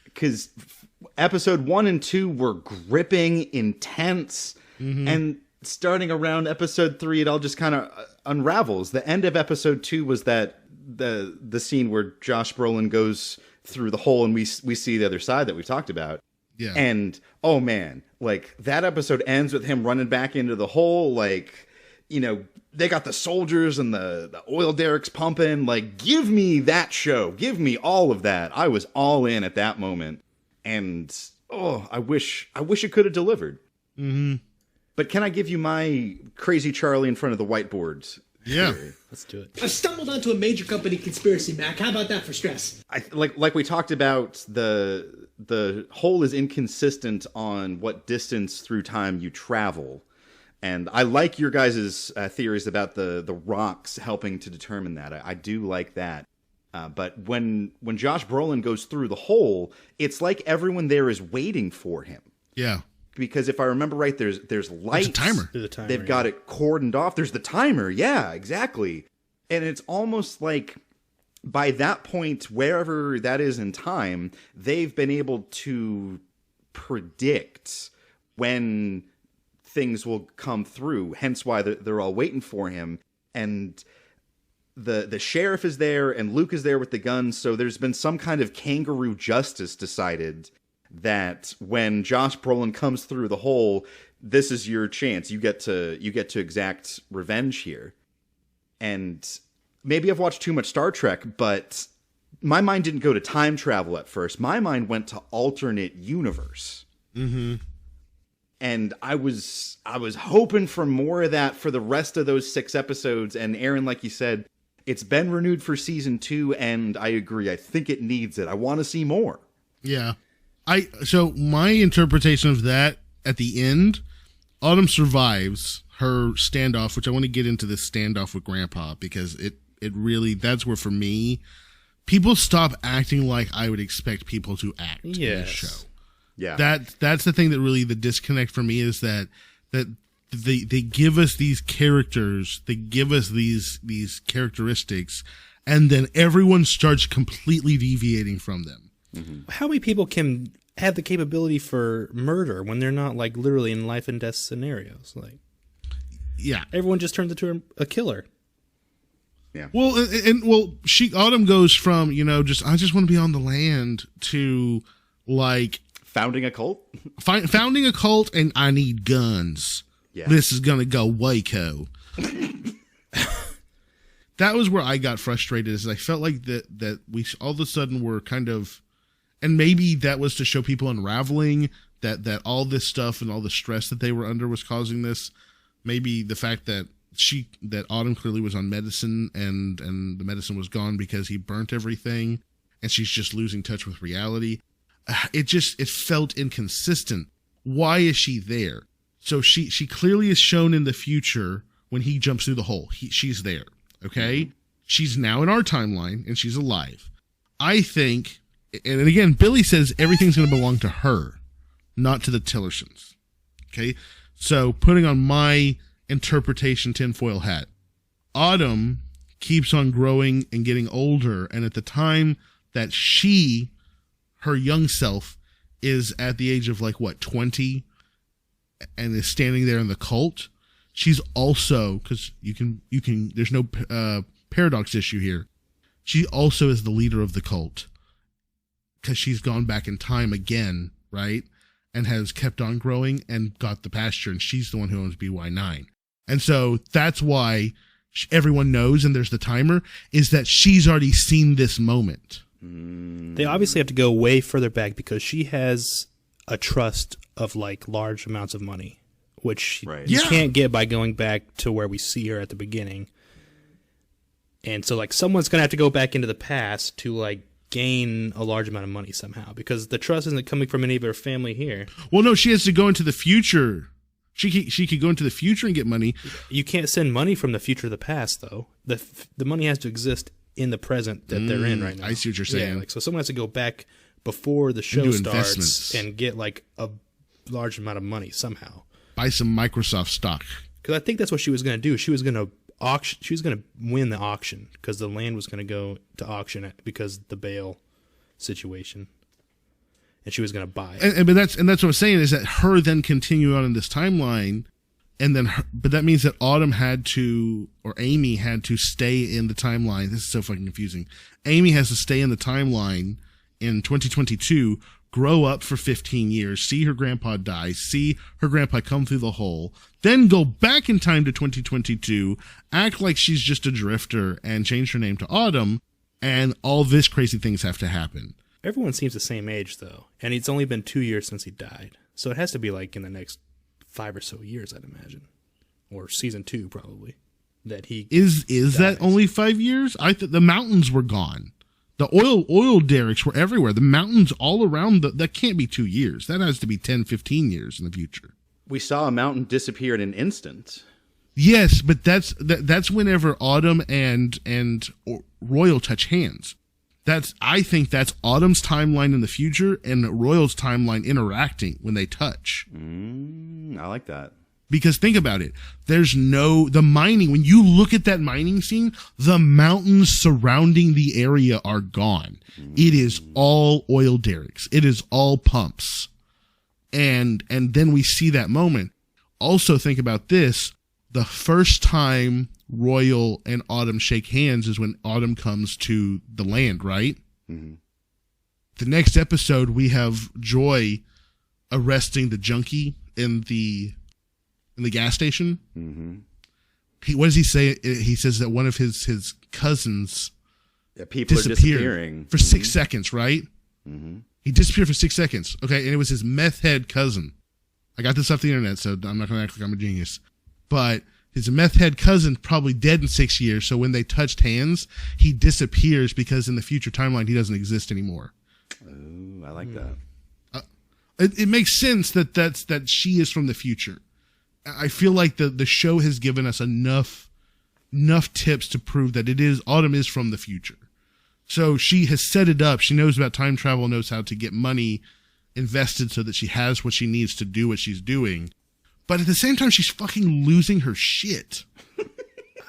Because episode 1 and 2 were gripping, intense, and starting around episode 3, it all just kind of unravels. The end of episode 2 was that the scene where Josh Brolin goes through the hole and we see the other side that we've talked about. Yeah. And oh man, like that episode ends with him running back into the hole. Like, you know, they got the soldiers and the oil derricks pumping. Like, give me that show. Give me all of that. I was all in at that moment. And I wish it could have delivered. Mm-hmm. But can I give you my crazy Charlie in front of the whiteboard? Yeah, let's do it. I've stumbled onto a major company conspiracy, Mac. How about that for stress? Like we talked about, the hole is inconsistent on what distance through time you travel, and I like your guys' theories about the rocks helping to determine that. I do like that. But when Josh Brolin goes through the hole, it's like everyone there is waiting for him. Yeah. Because if I remember right, there's lights. There's a timer. They've got it cordoned off. There's the timer. Yeah, exactly. And it's almost like by that point, wherever that is in time, they've been able to predict when things will come through. Hence why they're all waiting for him. And the sheriff is there and Luke is there with the guns. So there's been some kind of kangaroo justice decided that when Josh Brolin comes through the hole, this is your chance. You get to exact revenge here. And maybe I've watched too much Star Trek, but my mind didn't go to time travel at first. My mind went to alternate universe. Mm-hmm. And I was hoping for more of that for the rest of those 6 episodes. And Aaron, like you said, it's been renewed for season 2, and I agree. I think it needs it. I want to see more. Yeah. So my interpretation of that at the end, Autumn survives her standoff, which I want to get into this standoff with Grandpa because it really, that's where for me, people stop acting like I would expect people to act in this show. Yeah. That's the thing that really the disconnect for me is that they give us these characters, they give us these characteristics, and then everyone starts completely deviating from them. Mm-hmm. How many people can have the capability for murder when they're not like literally in life and death scenarios? Like, yeah, everyone just turns into a killer. Yeah. Well, Autumn goes from I just want to be on the land to like founding a cult, founding a cult, and I need guns. Yeah. This is gonna go Waco. That was where I got frustrated. Is I felt like that we all of a sudden were kind of. And maybe that was to show people unraveling that all this stuff and all the stress that they were under was causing this. Maybe the fact that Autumn clearly was on medicine and the medicine was gone because he burnt everything and she's just losing touch with reality. It felt inconsistent. Why is she there? So she clearly is shown in the future when he jumps through the hole. She's there. Okay. Mm-hmm. She's now in our timeline and she's alive. I think, and again, Billy says everything's going to belong to her, not to the Tillersons. Okay? So putting on my interpretation tinfoil hat, Autumn keeps on growing and getting older, and at the time that her young self, is at the age of 20, and is standing there in the cult, she's also, because you can, there's no paradox issue here. She also is the leader of the cult because she's gone back in time again, right? And has kept on growing and got the pasture, and she's the one who owns BY9. And so that's why everyone knows, and there's the timer, is that she's already seen this moment. They obviously have to go way further back because she has a trust of large amounts of money, which you can't get by going back to where we see her at the beginning. And so someone's going to have to go back into the past to gain a large amount of money somehow, because the trust isn't coming from any of her family here. Well, no, she has to go into the future. She could go into the future and get money. You can't send money from the future to the past, though. The money has to exist in the present that they're in right now. I see what you're saying. Yeah, so someone has to go back before the show starts and get a large amount of money somehow. Buy some Microsoft stock. Because I think that's what she was going to do. She was going to auction. She was going to win the auction because the land was going to go to auction because of the bail situation, and she was going to buy it. But that's what I'm saying is that her then continue on in this timeline. And then, but that means that Amy had to stay in the timeline. This is so fucking confusing. Amy has to stay in the timeline in 2022, grow up for 15 years, see her grandpa die, see her grandpa come through the hole, then go back in time to 2022, act like she's just a drifter and change her name to Autumn, and all this crazy things have to happen. Everyone seems the same age, though, and it's only been 2 years since he died. So it has to be in the next 5 or so years, I'd imagine, or season 2 probably. That he is that only 5 years? I thought the mountains were gone. The oil derricks were everywhere. The mountains all around that can't be 2 years. That has to be 10, 15 years in the future. We saw a mountain disappear in an instant. Yes, but that's whenever Autumn and Royal touch hands. I think that's Autumn's timeline in the future and Royal's timeline interacting when they touch. I like that. Because think about it. The mining, when you look at that mining scene, the mountains surrounding the area are gone. It is all oil derricks. It is all pumps. And then we see that moment. Also think about this. The first time Royal and Autumn shake hands is when Autumn comes to the land, right? Mm-hmm. The next episode, we have Joy arresting the junkie in the gas station. Mm-hmm. What does he say? He says that one of his cousins people are disappearing for 6 seconds, right? Mm-hmm. He disappeared for 6 seconds. Okay, and it was his meth head cousin. I got this off the internet, so I'm not going to act like I'm a genius. But his meth head cousin probably dead in 6 years, so when they touched hands, he disappears because in the future timeline he doesn't exist anymore. Oh, I like that. It makes sense that she is from the future. I feel like the show has given us enough tips to prove that Autumn is from the future. So she has set it up. She knows about time travel, knows how to get money invested so that she has what she needs to do what she's doing. But at the same time, she's fucking losing her shit.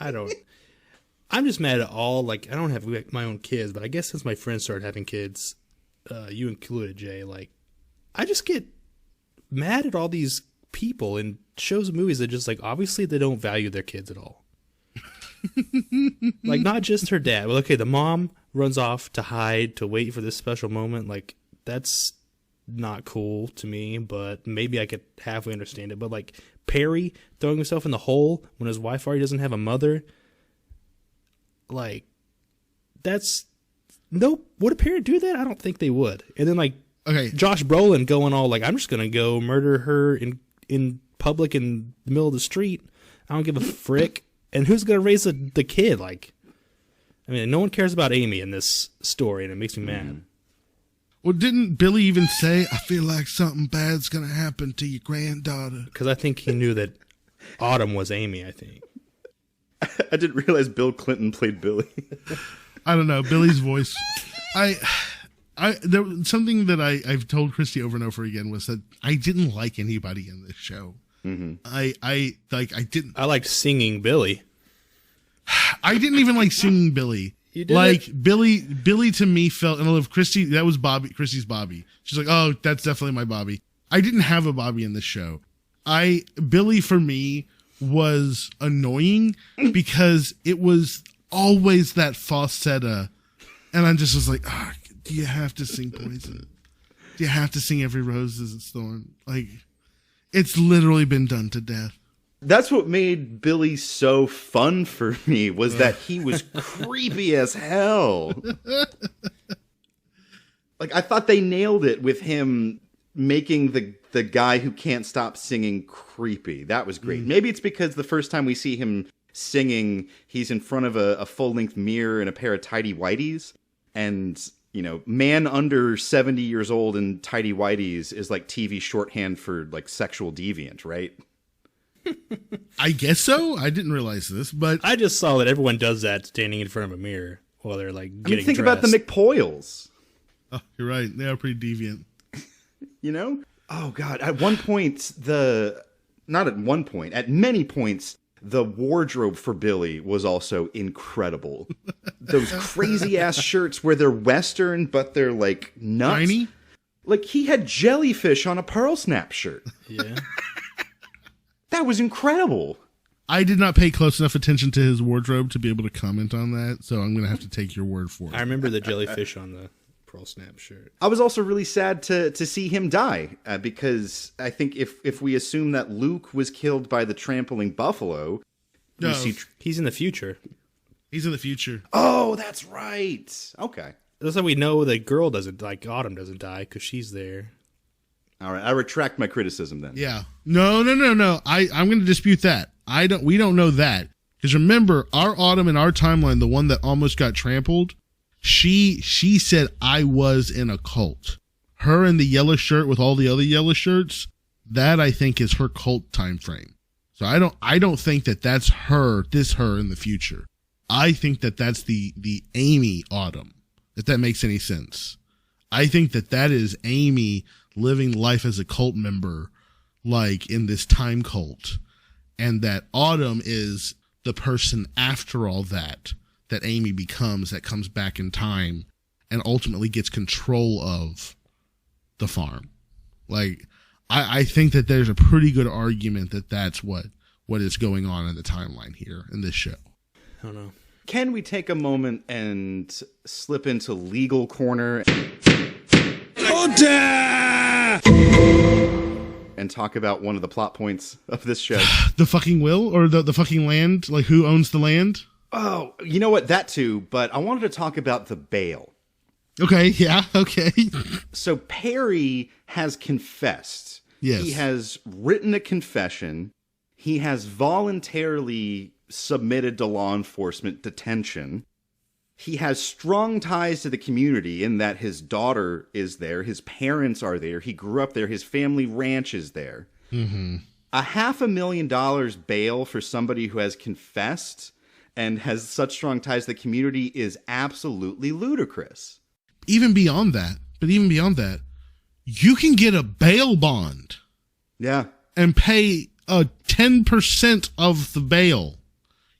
I'm just mad at all. I don't have my own kids, but I guess since my friends started having kids, you included, Jay, I just get mad at all these people in shows and movies that just obviously they don't value their kids at all. Not just her dad. Well, okay, the mom runs off to hide to wait for this special moment. That's not cool to me, but maybe I could halfway understand it. But Perry throwing himself in the hole when his wife already doesn't have a mother, that's nope. Would a parent do that? I don't think they would. And then okay, Josh Brolin going all I'm just gonna go murder her in public in the middle of the street. I don't give a frick. And who's gonna raise the kid? No one cares about Amy in this story, and it makes me mad. Well, didn't Billy even say, I feel like something bad's going to happen to your granddaughter? Because I think he knew that Autumn was Amy, I think. I didn't realize Bill Clinton played Billy. I don't know. Billy's voice Something that I've told Christy over and over again was that I didn't like anybody in this show. Mm-hmm. I didn't. I liked singing Billy. I didn't even like singing Billy. You did like Billy to me felt, and I love Christy. That was Christy's Bobby. She's like, oh, that's definitely my Bobby. I didn't have a Bobby in this show. Billy for me was annoying because it was always that falsetto, and I just was like, oh, do you have to sing Poison? Do you have to sing Every Rose Is a Thorn? Like, it's literally been done to death. That's what made Billy so fun for me, was that he was creepy as hell. Like, I thought they nailed it with him making the guy who can't stop singing creepy. That was great. Maybe it's because the first time we see him singing, he's in front of a full-length mirror and a pair of tidy whities. And, you know, man under 70 years old in tidy whities is like TV shorthand for, like, sexual deviant, right? I guess so. I didn't realize this, but I just saw that everyone does that standing in front of a mirror while they're like getting think dressed. about the McPoyles. oh, you're right. They are pretty deviant. You know? Oh, God. At one point, not at one point, at many points, the wardrobe for Billy was also incredible. Those crazy-ass shirts where they're Western, but they're, like, nuts. Tiny? Like, he had jellyfish on a Pearl Snap shirt. Yeah. That was incredible. I did not pay close enough attention to his wardrobe to be able to comment on that, so I'm going to have to take your word for it. I remember the jellyfish on the Pearl Snap shirt. I was also really sad to see him die, because I think if we assume that Luke was killed by the trampling buffalo, No, He's in the future. he's in the future. Oh, that's right. Okay. That's how we know the girl doesn't, like Autumn doesn't die, because she's there. All right. I retract my criticism then. Yeah. No. I'm going to dispute that. We don't know that. Because remember, our Autumn in our timeline, the one that almost got trampled, she said I was in a cult. Her in the yellow shirt with all the other yellow shirts, that I think is her cult time frame. So I don't think that that's her in the future. I think that that's the Amy Autumn, if that makes any sense. I think that is Amy living life as a cult member, like in this time cult, and that Autumn is the person after all that Amy becomes, that comes back in time and ultimately gets control of the farm. Like, I think that there's a pretty good argument that that's what is going on in the timeline here in this show. I don't know. Can we take a moment and slip into legal corner and talk about one of the plot points of this show? The fucking will, or the fucking land? Like, who owns the land? Oh, you know what? That too, but I wanted to talk about the bail. Okay, yeah, okay. So Perry has confessed. Yes. He has written a confession. He has voluntarily submitted to law enforcement detention. He has strong ties to the community in that his daughter is there. His parents are there. He grew up there. His family ranch is there. Mm-hmm. $500,000 bail for somebody who has confessed and has such strong ties to the community is absolutely ludicrous. Even beyond that, you can get a bail bond. Yeah. And pay 10% of the bail.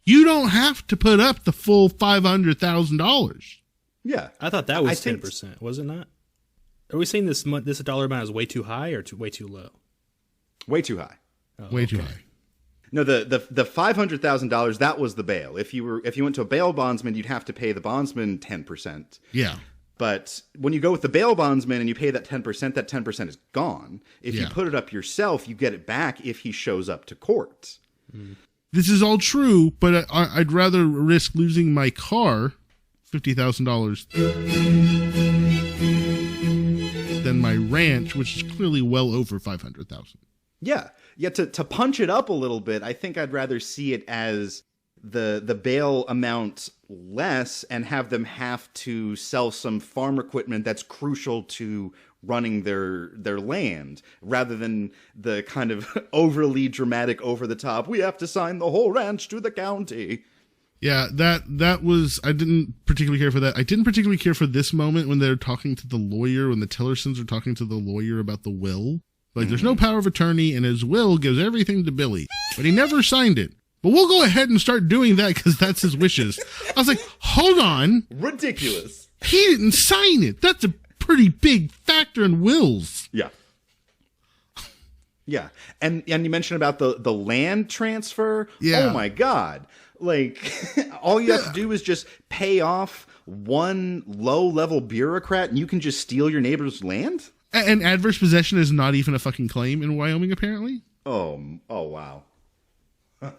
You don't have to put up the full $500,000. Yeah. I thought that was I think 10%, was it not? Are we saying this dollar amount is way too high or way too low? Way too high. Oh, Way too high. No, the $500,000, that was the bail. If you went to a bail bondsman, you'd have to pay the bondsman 10%. Yeah. But when you go with the bail bondsman and you pay that 10%, that 10% is gone. If you Yeah. put it up yourself, you get it back if he shows up to court. This is all true, but I'd rather risk losing my car, $50,000, than my ranch, which is clearly well over $500,000. Yeah. Yeah, to punch it up a little bit, I think I'd rather see it as the bail amount less and have them have to sell some farm equipment that's crucial to running their land, rather than the kind of overly dramatic, over the top, we have to sign the whole ranch to the county. Yeah, that was, I didn't particularly care for that. I didn't particularly care for this moment when they're talking to the lawyer, when the Tillersons are talking to the lawyer about the will. Like, there's no power of attorney, and his will gives everything to Billy, but he never signed it. But we'll go ahead and start doing that because that's his wishes. I was like, hold on. Ridiculous. He didn't sign it. That's a pretty big factor in wills. Yeah. Yeah. And you mentioned about the land transfer. Yeah. Oh my God. Like, all you have to do is just pay off one low-level bureaucrat and you can just steal your neighbor's land? And adverse possession is not even a fucking claim in Wyoming, apparently. Oh wow.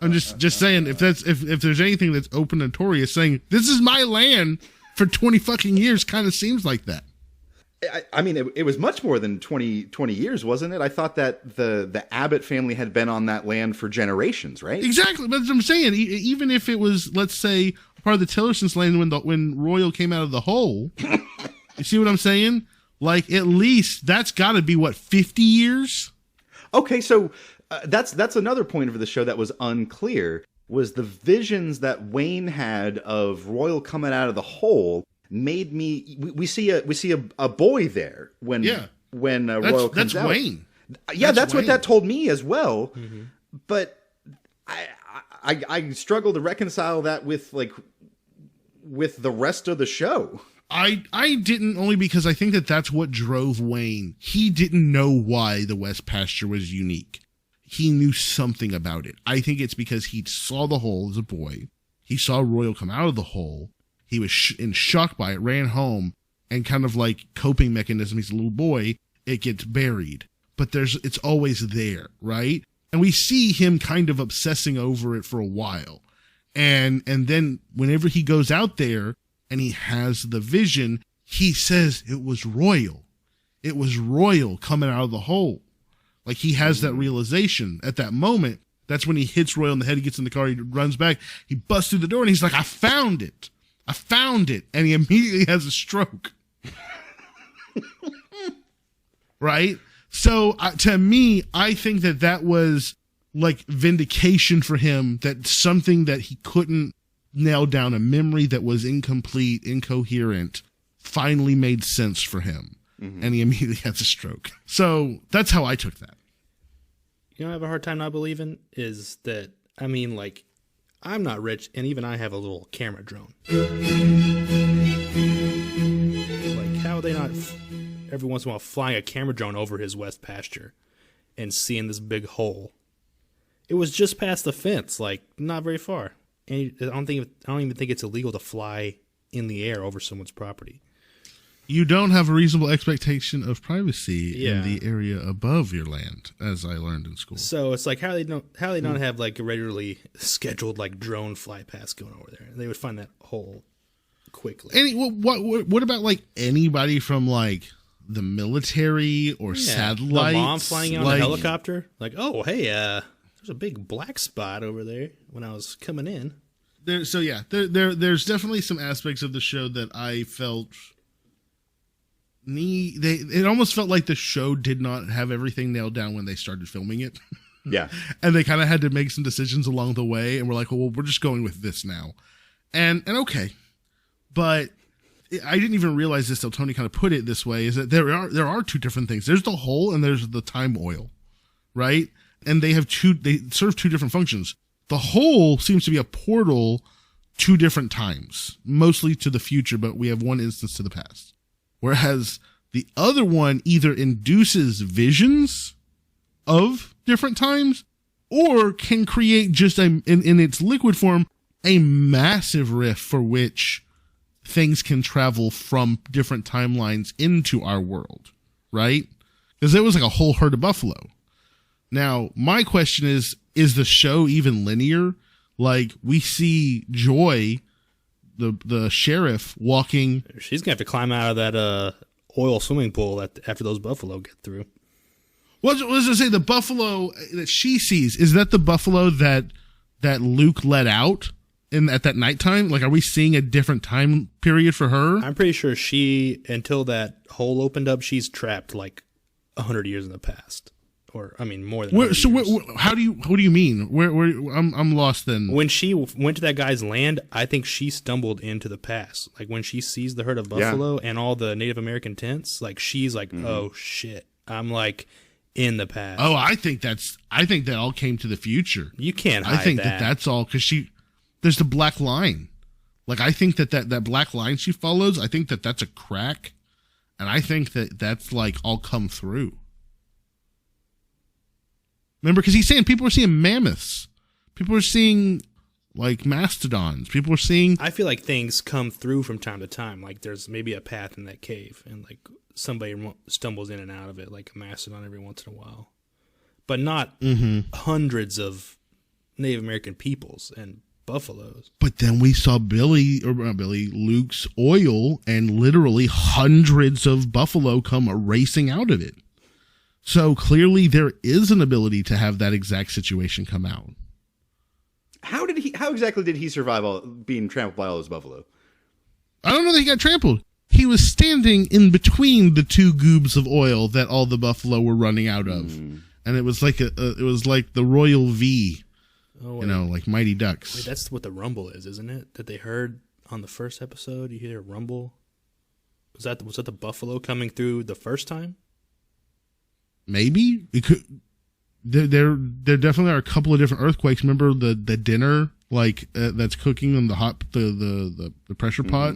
I'm just saying, if there's anything that's open and notorious, saying this is my land for 20 fucking years kind of seems like that. I mean, it was much more than 20 years, wasn't it? I thought that the Abbott family had been on that land for generations, right? Exactly, but as I'm saying, even if it was, let's say, part of the Tillersons' land when Royal came out of the hole, you see what I'm saying? Like, at least that's got to be, 50 years? Okay, so that's another point of the show that was unclear, was the visions that Wayne had of Royal coming out of the hole made me. We see a boy there when Royal comes that's out. Wayne. Yeah, that's Wayne. what that told me as well. Mm-hmm. But I struggle to reconcile that with the rest of the show. I didn't, only because I think that's what drove Wayne. He didn't know why the West Pasture was unique. He knew something about it. I think it's because he saw the hole as a boy. He saw Royal come out of the hole. He was in shock by it, ran home, and kind of like coping mechanism. He's a little boy. It gets buried, but it's always there, right? And we see him kind of obsessing over it for a while. And then whenever he goes out there and he has the vision, he says it was Royal. It was Royal coming out of the hole. Like, he has that realization at that moment. That's when he hits Royal in the head. He gets in the car. He runs back. He busts through the door and he's like, I found it. I found it. And he immediately has a stroke. Right? So to me, I think that was like vindication for him, that something that he couldn't nail down, a memory that was incomplete, incoherent, finally made sense for him. Mm-hmm. And he immediately has a stroke. So that's how I took that. You know, I have a hard time not believing is that, I mean, like, I'm not rich, and even I have a little camera drone. Like, how are they not every once in a while flying a camera drone over his West Pasture and seeing this big hole? It was just past the fence, like, not very far. And I don't even think it's illegal to fly in the air over someone's property. You don't have a reasonable expectation of privacy in the area above your land, as I learned in school. So it's like, how they don't have like a regularly scheduled like drone fly pass going over there? They would find that hole quickly. What about like anybody from like the military or satellites? The mom flying in on a helicopter, like, oh hey, there's a big black spot over there when I was coming in. There's definitely some aspects of the show that I felt. It almost felt like the show did not have everything nailed down when they started filming it. Yeah. And they kind of had to make some decisions along the way, and we're like, well, we're just going with this now. And okay. But I didn't even realize this till Tony kind of put it this way, is that there are two different things. There's the hole and there's the time oil, right? And they serve two different functions. The hole seems to be a portal two different times, mostly to the future, but we have one instance to the past. Whereas the other one either induces visions of different times or can create just in its liquid form, a massive rift for which things can travel from different timelines into our world, right? Because it was like a whole herd of buffalo. Now, my question is the show even linear? Like, we see Joy, the sheriff, walking. She's gonna have to climb out of that oil swimming pool after those buffalo get through. What was I say? The buffalo that she sees, is that the buffalo that Luke let out at that nighttime? Like, are we seeing a different time period for her? I'm pretty sure until that hole opened up, she's trapped like 100 years in the past, or I mean more than 100 years. What do you mean? Where I'm lost then. When she went to that guy's land, I think she stumbled into the past. Like when she sees the herd of buffalo and all the Native American tents, like she's like, oh shit, I'm like in the past. Oh, I think that all came to the future. You can't hide I think that. that's all because there's the black line. Like I think that black line she follows, I think that's a crack, and I think that's like all come through. Remember, because he's saying people are seeing mammoths, people are seeing like mastodons, people are seeing. I feel like things come through from time to time. Like there's maybe a path in that cave, and like somebody stumbles in and out of it, like a mastodon every once in a while, but not hundreds of Native American peoples and buffaloes. But then we saw Luke's oil, and literally hundreds of buffalo come racing out of it. So clearly there is an ability to have that exact situation come out. How exactly did he survive being trampled by all those buffalo? I don't know that he got trampled. He was standing in between the two goobs of oil that all the buffalo were running out of. And it was like the Royal V. Oh, like Mighty Ducks. Wait, that's what the rumble is, isn't it? That they heard on the first episode. You hear a rumble. Was that the buffalo coming through the first time? Maybe it could. There definitely are a couple of different earthquakes. Remember the dinner that's cooking in the pressure pot.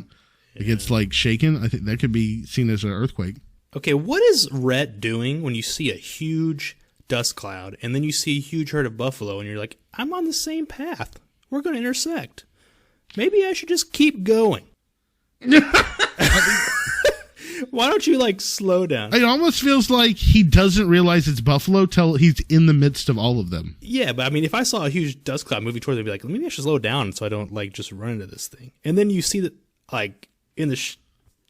It gets like shaken. I think that could be seen as an earthquake. Okay, what is Rhett doing when you see a huge dust cloud and then you see a huge herd of buffalo and you're like, I'm on the same path. We're going to intersect. Maybe I should just keep going. Why don't you like slow down? It almost feels like he doesn't realize it's buffalo till he's in the midst of all of them. Yeah, but I mean, if I saw a huge dust cloud moving towards me, I'd be like, maybe I should slow down so I don't like just run into this thing. And then you see that like in the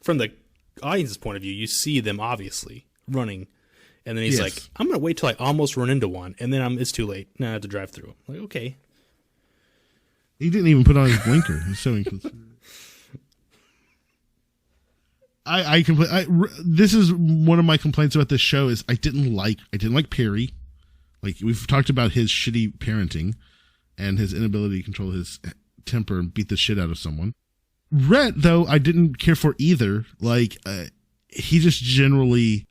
from the audience's point of view, you see them obviously running. And then he's like, I'm going to wait till I almost run into one. And then it's too late. Now I have to drive through. I'm like, okay. He didn't even put on his blinker. He's so inconsistent. This is one of my complaints about this show is I didn't like Perry. Like we've talked about his shitty parenting and his inability to control his temper and beat the shit out of someone. Rhett, though, I didn't care for either. Like he just generally,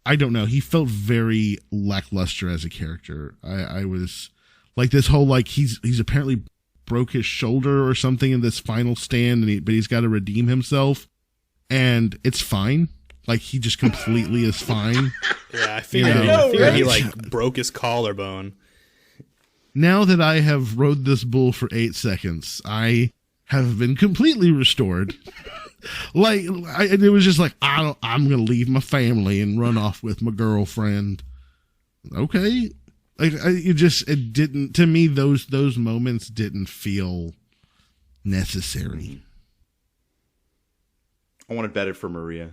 I don't know. He felt very lackluster as a character. I was like this whole like he's apparently broke his shoulder or something in this final stand, but he's got to redeem himself. And it's fine. Like, he just completely is fine. Yeah, I figured he, like, broke his collarbone. Now that I have rode this bull for 8 seconds, I have been completely restored. It was just like, I'm going to leave my family and run off with my girlfriend. Okay. Like, it didn't, to me, those moments didn't feel necessary. I wanted better for Maria.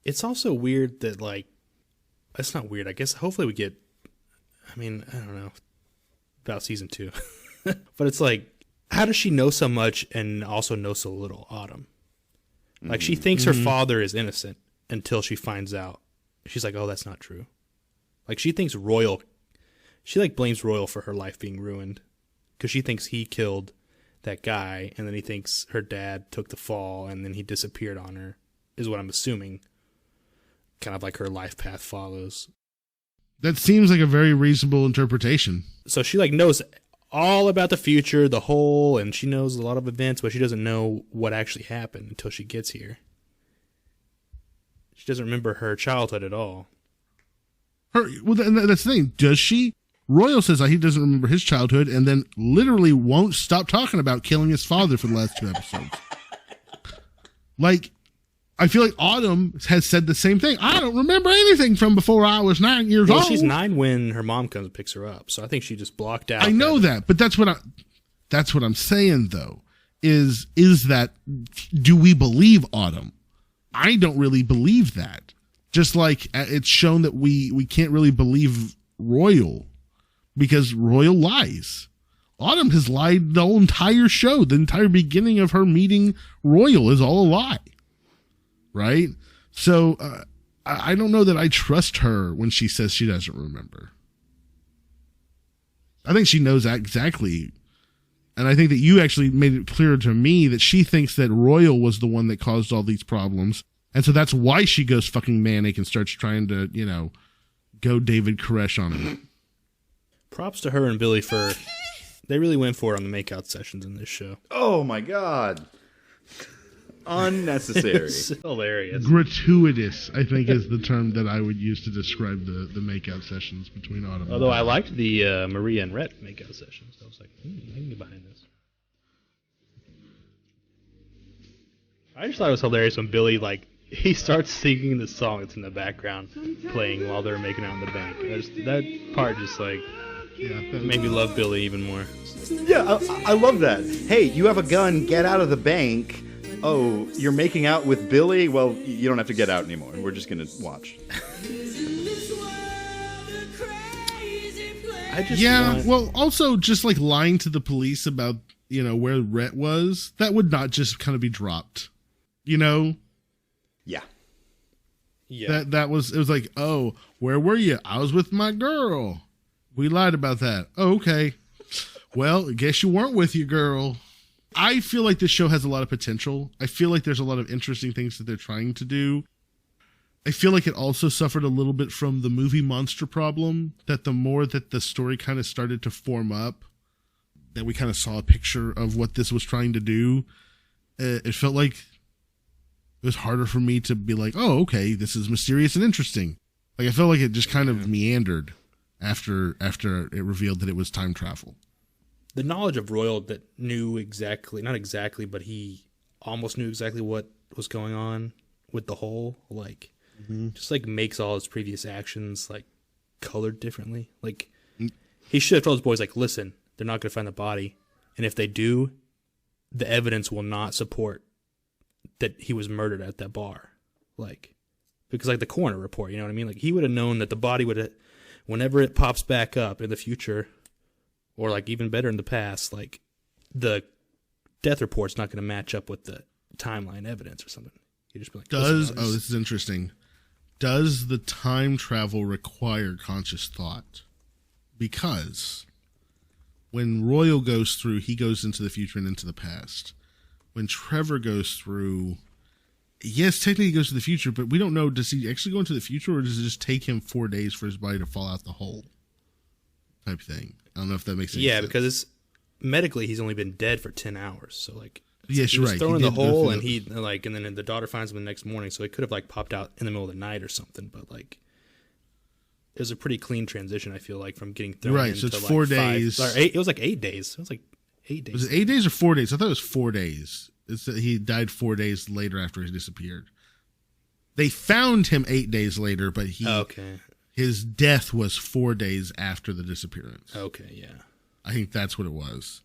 It's also weird that, like, it's not weird. I guess hopefully we get, I mean, I don't know, about season 2. But it's like, how does she know so much and also know so little, Autumn? Like, she thinks her father is innocent until she finds out. She's like, oh, that's not true. Like, she thinks she, like, blames Royal for her life being ruined. Because she thinks he killed that guy, and then he thinks her dad took the fall, and then he disappeared on her, is what I'm assuming. Kind of like her life path follows. That seems like a very reasonable interpretation. So she like knows all about the future, the whole, and she knows a lot of events, but she doesn't know what actually happened until she gets here. She doesn't remember her childhood at all. That's the thing. Does she? Royal says that he doesn't remember his childhood and then literally won't stop talking about killing his father for the last 2 episodes. Like, I feel like Autumn has said the same thing. I don't remember anything from before I was 9 years old. She's 9 when her mom comes and picks her up. So I think she just blocked out. I know that, but that's what I'm saying though. Is that, do we believe Autumn? I don't really believe that. Just like it's shown that we can't really believe Royal. Because Royal lies. Autumn has lied the whole entire show. The entire beginning of her meeting Royal is all a lie. Right? So, I don't know that I trust her when she says she doesn't remember. I think she knows exactly. And I think that you actually made it clear to me that she thinks that Royal was the one that caused all these problems. And so that's why she goes fucking manic and starts trying to, go David Koresh on him. Props to her and Billy they really went for it on the makeout sessions in this show. Oh my God. Unnecessary. It's hilarious. Gratuitous, I think, is the term that I would use to describe the makeout sessions between Autumn. Although I liked the Maria and Rhett makeout sessions. I was like, I can get behind this. I just thought it was hilarious when Billy, he starts singing the song that's in the background playing while they're making out in the bank. That part just, made me love Billy even more. Yeah, I love that. Hey, you have a gun, get out of the bank. Oh, you're making out with Billy? Well, you don't have to get out anymore. We're just going to watch. Well, also just lying to the police about, where Rhett was, that would not just kind of be dropped. Yeah. Yeah. It was like, oh, where were you? I was with my girl. We lied about that. Oh, okay. Well, I guess you weren't with your girl. I feel like this show has a lot of potential. I feel like there's a lot of interesting things that they're trying to do. I feel like it also suffered a little bit from the movie monster problem, that the more that the story kind of started to form up, that we kind of saw a picture of what this was trying to do, it felt like it was harder for me to be like, oh, okay, this is mysterious and interesting. I felt like it just kind of meandered after it revealed that it was time travel. The knowledge of Royal that knew exactly, not exactly, but he almost knew exactly what was going on with the hole, just makes all his previous actions colored differently. He should have told his boys, listen, they're not going to find the body, and if they do, the evidence will not support that he was murdered at that bar. Because the coroner report, you know what I mean? He would have known that the body would have, whenever it pops back up in the future, or even better in the past, the death report's not going to match up with the timeline evidence or something. You just be like, this is interesting. Does the time travel require conscious thought? Because when Royal goes through, he goes into the future and into the past. When Trevor goes through, yes, technically he goes to the future, but we don't know, does he actually go into the future, or does it just take him 4 days for his body to fall out the hole? Type thing. I don't know if that makes any sense. Yeah, because medically he's only been dead for 10 hours. So yes, you're you're right. He Thrown in the hole, and and then the daughter finds him the next morning. So he could have popped out in the middle of the night or something. But it was a pretty clean transition. I feel from getting thrown. Right. So it's 4 days. It was 8 days. It was 8 days. Was it 8 days or 4 days? I thought it was 4 days. It's that he died 4 days later after he disappeared. They found him 8 days later, but his death was 4 days after the disappearance. Okay, yeah. I think that's what it was.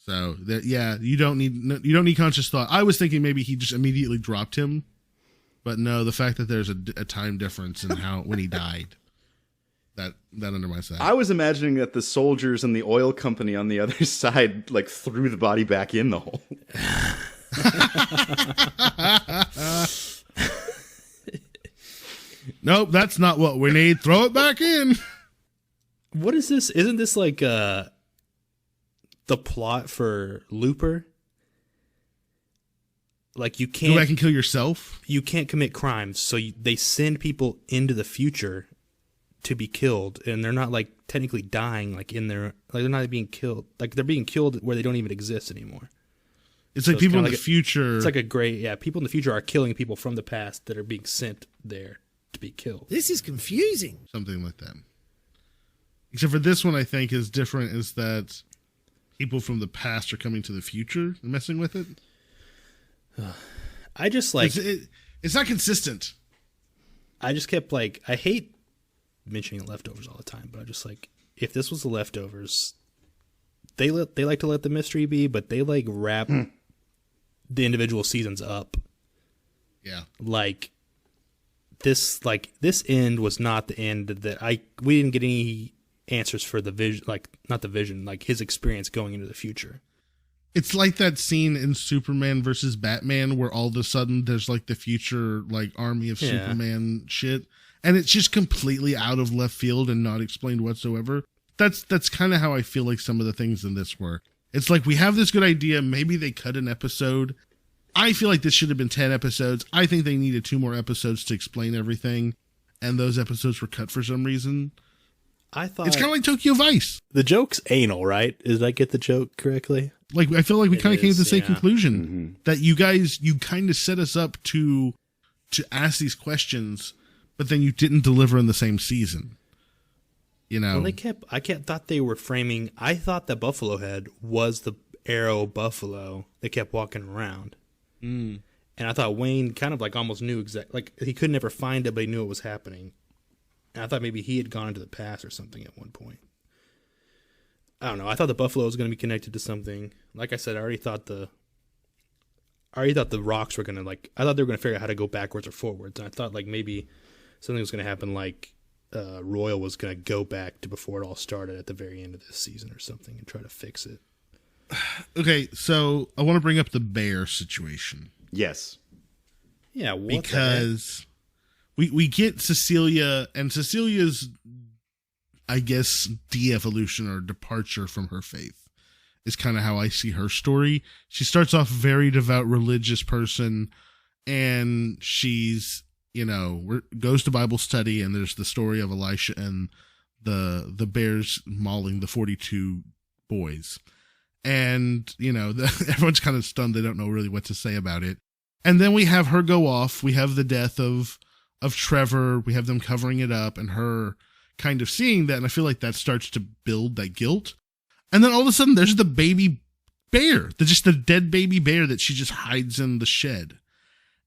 So you don't need conscious thought. I was thinking maybe he just immediately dropped him, but no, the fact that there's a time difference in when he died, that undermines that. I was imagining that the soldiers and the oil company on the other side threw the body back in the hole. Nope, that's not what we need. Throw it back in. What is this? Isn't this the plot for Looper? You can't go back and kill yourself. You can't commit crimes, so they send people into the future to be killed, and they're not technically dying in their they're not being killed. They're being killed where they don't even exist anymore. It's so people in the future. It's people in the future are killing people from the past that are being sent there to be killed. This is confusing. Something like that. Except for this one, I think is different. Is that people from the past are coming to the future and messing with it? I just it's not consistent. I just kept I hate mentioning leftovers all the time, but I'm just if this was the leftovers, they like to let the mystery be, but they wrap the individual seasons up. Yeah. This end was not the end that we didn't get any answers for the vision, not the vision, his experience going into the future. It's like that scene in Superman versus Batman where all of a sudden there's like the future like army of Superman shit, and it's just completely out of left field and not explained whatsoever. That's kind of how I feel like some of the things in this were. It's like we have this good idea, maybe they cut an episode. I feel like this should have been 10 episodes. I think they needed 2 more episodes to explain everything, and those episodes were cut for some reason. I thought it's kind of like Tokyo Vice. The joke's anal, right? Did I get the joke correctly? Like, I feel like we kind of came to the same conclusion that you kind of set us up to ask these questions, but then you didn't deliver in the same season. You know, Well, I thought they were framing. I thought that Buffalo Head was the Arrow Buffalo. They kept walking around, and I thought Wayne kind of like almost knew like he could never find it, but he knew it was happening. And I thought maybe he had gone into the past or something at one point. I don't know. I thought the Buffalo was going to be connected to something. Like I said, I already thought the rocks were going to like. I thought they were going to figure out how to go backwards or forwards. And I thought like maybe something was going to happen like. Royal was going to go back to before it all started at the very end of this season or something and try to fix it. Okay, so I want to bring up the bear situation. Yes. Yeah, because we get Cecilia, and Cecilia's, I guess, de-evolution or departure from her faith is kind of how I see her story. She starts off a very devout religious person, and she's goes to Bible study, and there's the story of Elisha and the bears mauling the 42 boys. And, everyone's kind of stunned. They don't know really what to say about it. And then we have her go off. We have the death of Trevor. We have them covering it up and her kind of seeing that. And I feel like that starts to build that guilt. And then all of a sudden there's the baby bear, just the dead baby bear that she just hides in the shed.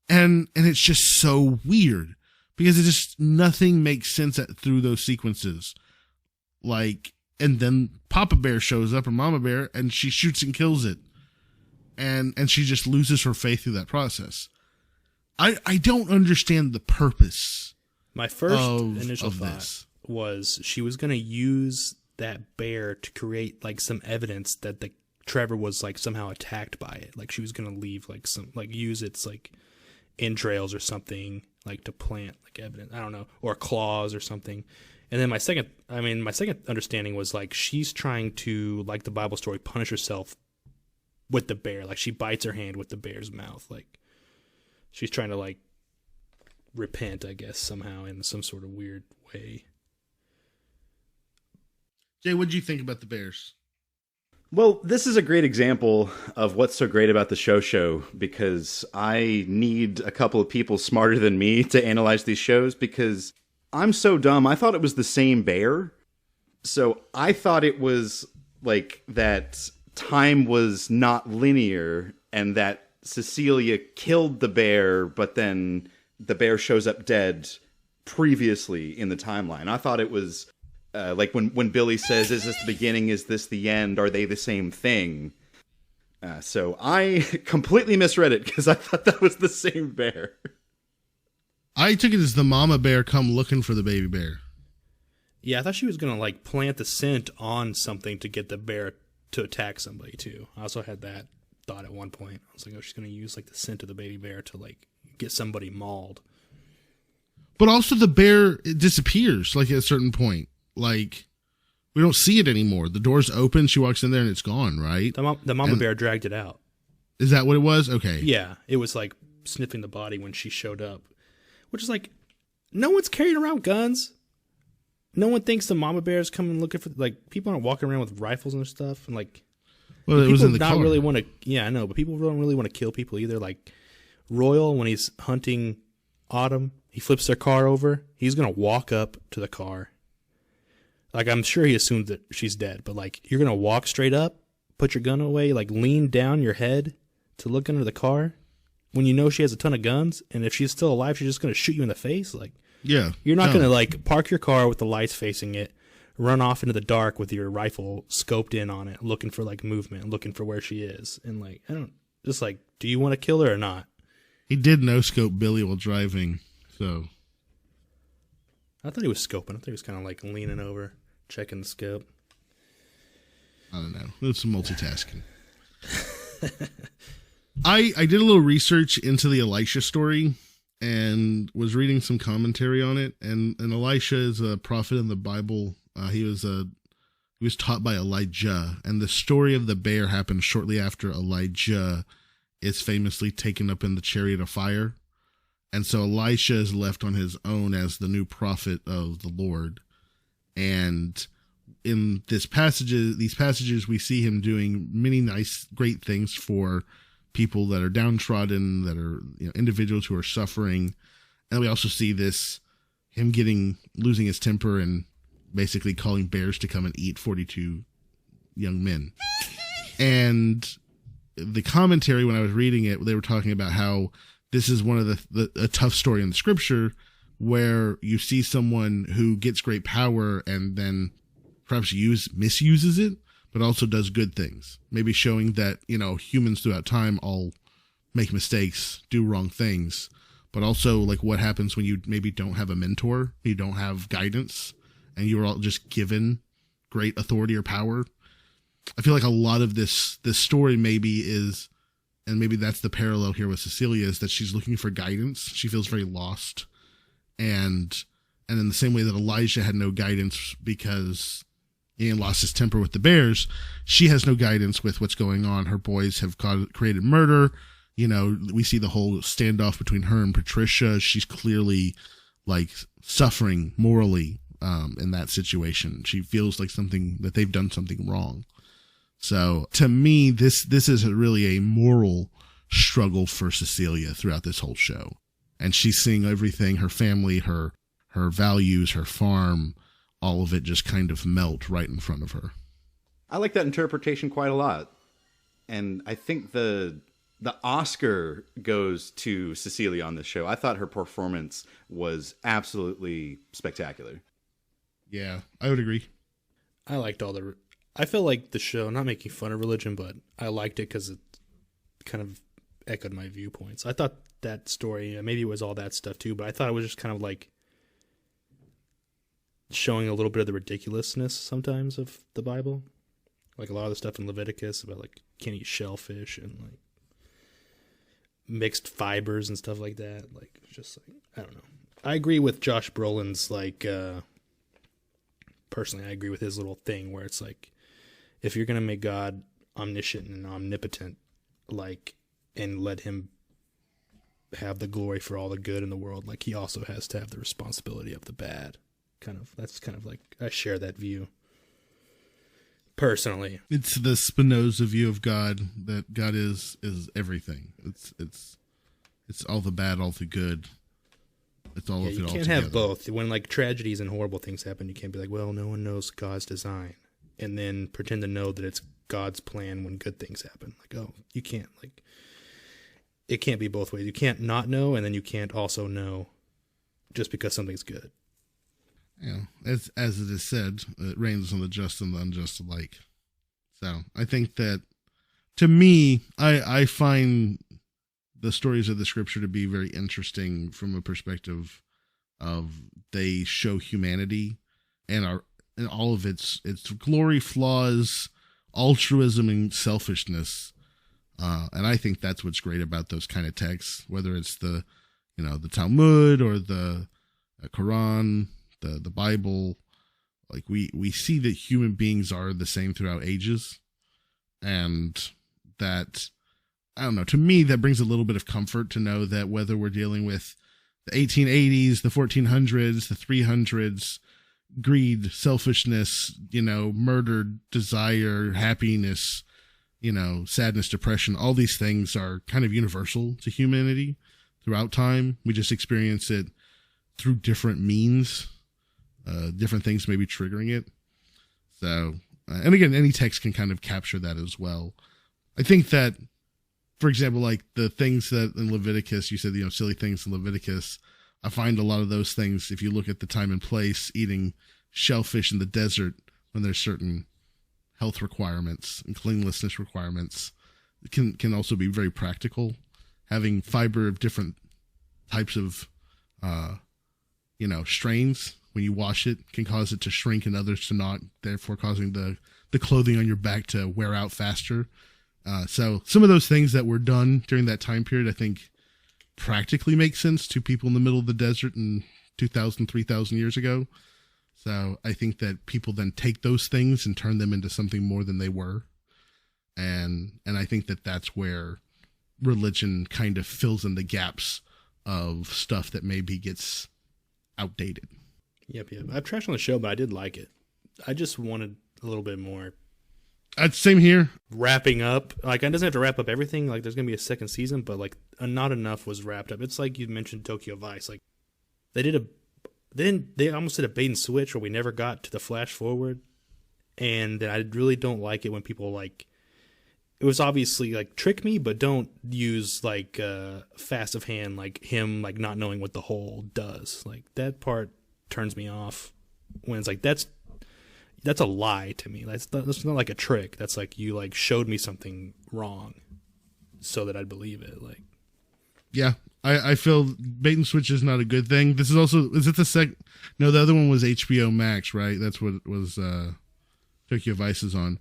And it's just so weird because nothing makes sense through those sequences. Like, and then Papa Bear shows up or Mama Bear and she shoots and kills it. And she just loses her faith through that process. I don't understand the purpose. My first initial thought was she was going to use that bear to create like some evidence that the Trevor was like somehow attacked by it. Like she was going to leave like some, like use its like entrails or something like to plant like evidence. I don't know, or claws or something. And then my second understanding was like she's trying to, like the Bible story, punish herself with the bear. Like she bites her hand with the bear's mouth. Like she's trying to like repent, I guess, somehow in some sort of weird way. Jay, what did you think about the bears? Well, this is a great example of what's so great about the show because I need a couple of people smarter than me to analyze these shows because I'm so dumb. I thought it was the same bear. So I thought it was like that time was not linear and that Cecilia killed the bear, but then the bear shows up dead previously in the timeline. I thought it was like when Billy says, is this the beginning? Is this the end? Are they the same thing? So I completely misread it because I thought that was the same bear. I took it as the mama bear come looking for the baby bear. Yeah, I thought she was going to like plant the scent on something to get the bear to attack somebody too. I also had that thought at one point. I was like, oh, she's going to use like the scent of the baby bear to like get somebody mauled. But also the bear, it disappears like at a certain point. Like, we don't see it anymore. The door's open, she walks in there, and it's gone, right? The mama bear dragged it out. Is that what it was? Okay. Yeah, it was like sniffing the body when she showed up. Which is like, no one's carrying around guns. No one thinks the mama bear is coming looking for, like, people aren't walking around with rifles and stuff. And like, well, it was in the not car. Really want to, yeah, I know, but people don't really want to kill people either. Like, Royal, when he's hunting Autumn, he flips their car over. He's going to walk up to the car. Like, I'm sure he assumed that she's dead, but like, you're going to walk straight up, put your gun away, like lean down your head to look under the car when you know she has a ton of guns. And if she's still alive, she's just going to shoot you in the face. Like, yeah, you're not going to like park your car with the lights facing it, run off into the dark with your rifle scoped in on it, looking for like movement, looking for where she is. And like, just like, do you want to kill her or not? He did no scope Billy while driving, so. I thought he was scoping. I thought he was kind of like leaning over, checking the scope. I don't know. It was some multitasking. I did a little research into the Elisha story and was reading some commentary on it. And Elisha is a prophet in the Bible. He was taught by Elijah, and the story of the bear happened shortly after Elijah is famously taken up in the chariot of fire. And so Elisha is left on his own as the new prophet of the Lord. And in these passages, we see him doing many nice, great things for people that are downtrodden, that are individuals who are suffering. And we also see him losing his temper and basically calling bears to come and eat 42 young men. And the commentary, when I was reading it, they were talking about how this is one of a tough story in the scripture where you see someone who gets great power and then perhaps misuses it, but also does good things. Maybe showing that, humans throughout time all make mistakes, do wrong things, but also like what happens when you maybe don't have a mentor, you don't have guidance, and you're all just given great authority or power. I feel like a lot of this story maybe is, and maybe that's the parallel here with Cecilia, is that she's looking for guidance. She feels very lost. And in the same way that Elijah had no guidance because he lost his temper with the bears, she has no guidance with what's going on. Her boys have created murder. We see the whole standoff between her and Patricia. She's clearly like suffering morally in that situation. She feels like that they've done something wrong. So to me, this is really a moral struggle for Cecilia throughout this whole show. And she's seeing everything, her family, her values, her farm, all of it just kind of melt right in front of her. I like that interpretation quite a lot. And I think the Oscar goes to Cecilia on this show. I thought her performance was absolutely spectacular. Yeah, I would agree. I liked I feel like the show, not making fun of religion, but I liked it because it kind of echoed my viewpoints. I thought that story, maybe it was all that stuff too, but I thought it was just kind of like showing a little bit of the ridiculousness sometimes of the Bible. Like a lot of the stuff in Leviticus about like can't eat shellfish and like mixed fibers and stuff like that. Like just like, I don't know. I agree with Josh Brolin's personally, I agree with his little thing where it's like, if you're going to make God omniscient and omnipotent, and let him have the glory for all the good in the world, he also has to have the responsibility of the bad. That's kind of like, I share that view personally. It's the Spinoza view of God, that God is everything. It's all the bad, all the good. It's all of it all together. You can't have both. When tragedies and horrible things happen, you can't be like, well, no one knows God's design, and then pretend to know that it's God's plan when good things happen. You can't. It can't be both ways. You can't not know, and then you can't also know just because something's good. Yeah, as it is said, it rains on the just and the unjust alike. So I think that, to me, I find the stories of the scripture to be very interesting from a perspective of they show humanity and all of its glory, flaws, altruism, and selfishness. And I think that's what's great about those kind of texts, whether it's the Talmud or the Quran, the Bible. We see that human beings are the same throughout ages, and that, I don't know, to me, that brings a little bit of comfort to know that whether we're dealing with the 1880s, the 1400s, the 300s, greed, selfishness, murder, desire, happiness, sadness, depression, all these things are kind of universal to humanity throughout time. We just experience it through different means, different things maybe triggering it. So, and again, any text can kind of capture that as well. I think that, for example, the things that in Leviticus, you said, silly things in Leviticus, I find a lot of those things, if you look at the time and place, eating shellfish in the desert when there's certain health requirements and cleanliness requirements, can also be very practical. Having fiber of different types of, strains, when you wash it, can cause it to shrink and others to not, therefore causing the clothing on your back to wear out faster. So some of those things that were done during that time period, I think, practically make sense to people in the middle of the desert in 2,000, 3,000 years ago. So I think that people then take those things and turn them into something more than they were. And I think that that's where religion kind of fills in the gaps of stuff that maybe gets outdated. Yep. I've trashed on the show, but I did like it. I just wanted a little bit more. Same here. Wrapping up. Like, it doesn't have to wrap up everything. Like, there's going to be a second season, but, like, not enough was wrapped up. It's like you mentioned Tokyo Vice. Like, they almost did a bait and switch where we never got to the flash forward. And I really don't like it when people, like, it was obviously, like, trick me, but don't use, like, fast of hand, like, him, like, not knowing what the hole does. Like, that part turns me off when it's like, that's a lie to me. That's not like a trick. That's like you like showed me something wrong so that I'd believe it. Like, yeah, I feel bait and switch is not a good thing. This is also, is it the no, the other one was HBO Max, right? That's what it was, Tokyo Vice is on.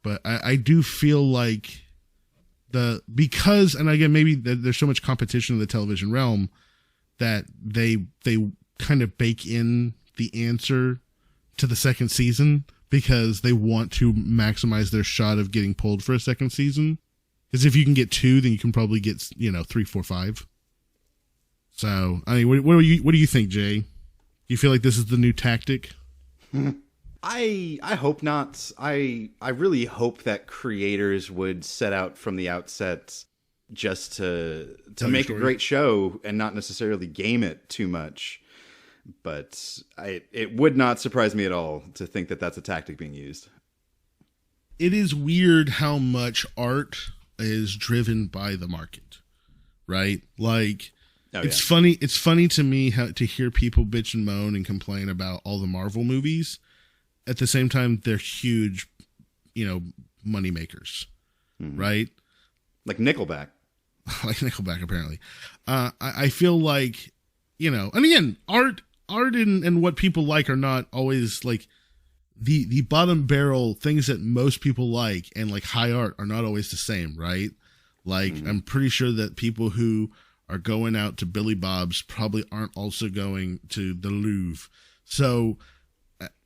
But I do feel like because, and again, maybe there's so much competition in the television realm that they kind of bake in the answer to the second season because they want to maximize their shot of getting pulled for a second season. Because if you can get 2, then you can probably get 3, 4, 5. So I mean, what do you think, Jay? Do you feel like this is the new tactic? I hope not. I really hope that creators would set out from the outset just to make a great show and not necessarily game it too much. But it would not surprise me at all to think that that's a tactic being used. It is weird how much art is driven by the market, right? Like, it's funny. It's funny to me to hear people bitch and moan and complain about all the Marvel movies. At the same time, they're huge, money makers, right? Like Nickelback. Like Nickelback, apparently. I feel like, and again, art and what people like are not always like the bottom barrel things that most people like, and like high art are not always the same, right? Like, I'm pretty sure that people who are going out to Billy Bob's probably aren't also going to the Louvre. So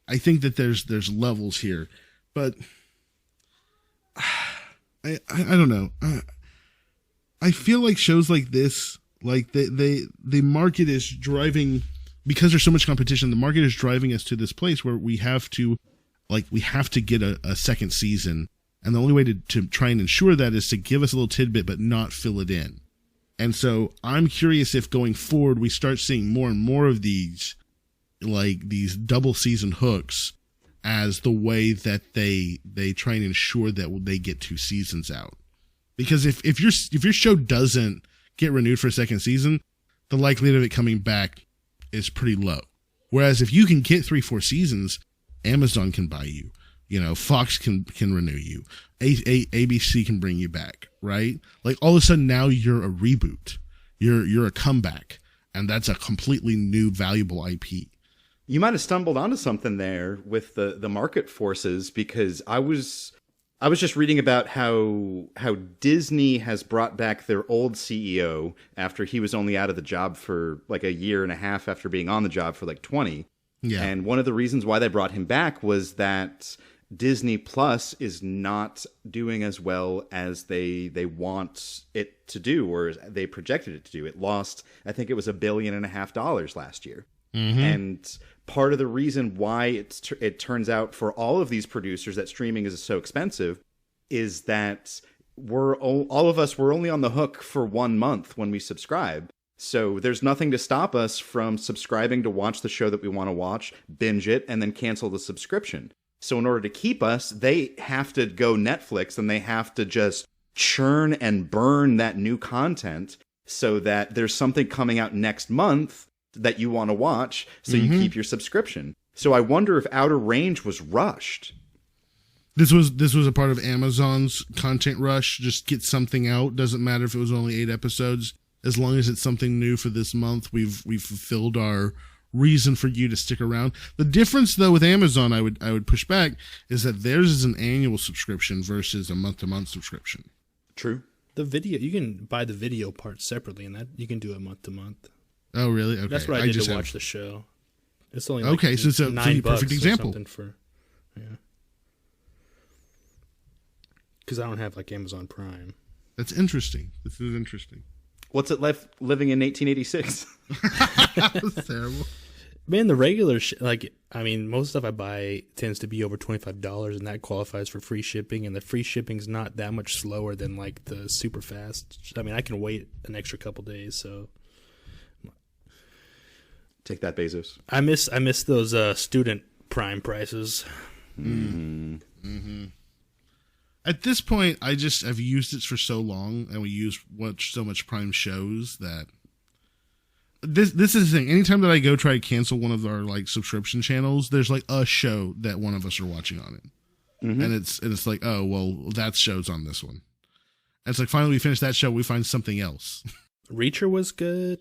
I think that there's levels here, but I don't know. I feel like shows like this, like the market is driving, because there's so much competition, the market is driving us to this place where we have to get a second season. And the only way to try and ensure that is to give us a little tidbit, but not fill it in. And so I'm curious if going forward, we start seeing more and more of these, like these double season hooks as the way that they try and ensure that they get 2 seasons out. Because if your show doesn't get renewed for a second season, the likelihood of it coming back is pretty low. Whereas if you can get 3, 4 seasons, Amazon can buy you. Fox can renew you. ABC can bring you back, right? Like all of a sudden now you're a reboot. You're a comeback, and that's a completely new valuable IP. You might have stumbled onto something there with the market forces, because I was just reading about how Disney has brought back their old CEO after he was only out of the job for like a year and a half after being on the job for like 20. Yeah. And one of the reasons why they brought him back was that Disney Plus is not doing as well as they want it to do, or they projected it to do. It lost, I think it was $1.5 billion last year. Mm-hmm. And part of the reason why it turns out for all of these producers that streaming is so expensive is that all of us were only on the hook for 1 month when we subscribe. So there's nothing to stop us from subscribing to watch the show that we want to watch, binge it, and then cancel the subscription. So in order to keep us, they have to go Netflix, and they have to just churn and burn that new content so that there's something coming out next month that you want to watch, so you keep your subscription. So I wonder if Outer Range was rushed. This was a part of Amazon's content rush. Just get something out. Doesn't matter if it was only 8 episodes. As long as it's something new for this month, we've fulfilled our reason for you to stick around. The difference, though, with Amazon, I would push back, is that theirs is an annual subscription versus a month-to-month subscription. True. The video, you can buy the video part separately, and that you can do it month to month. Oh, really? Okay. That's what I did to watch the show. It's only okay, so it's a $9 perfect example. Because I don't have like Amazon Prime. That's interesting. This is interesting. What's it like living in 1886? That's terrible. Man, the regular most stuff I buy tends to be over $25, and that qualifies for free shipping. And the free shipping's not that much slower than like the super fast. I mean, I can wait an extra couple days. So Take that, Bezos. I miss those student Prime prices. Mm-hmm. Mm-hmm. At this point, I've used it for so long, and we watch so much Prime shows that this is the thing. Anytime that I go try to cancel one of our like subscription channels, there's like a show that one of us are watching on it, and it's like, oh well, that show's on this one. And it's like finally we finish that show, we find something else. Reacher was good.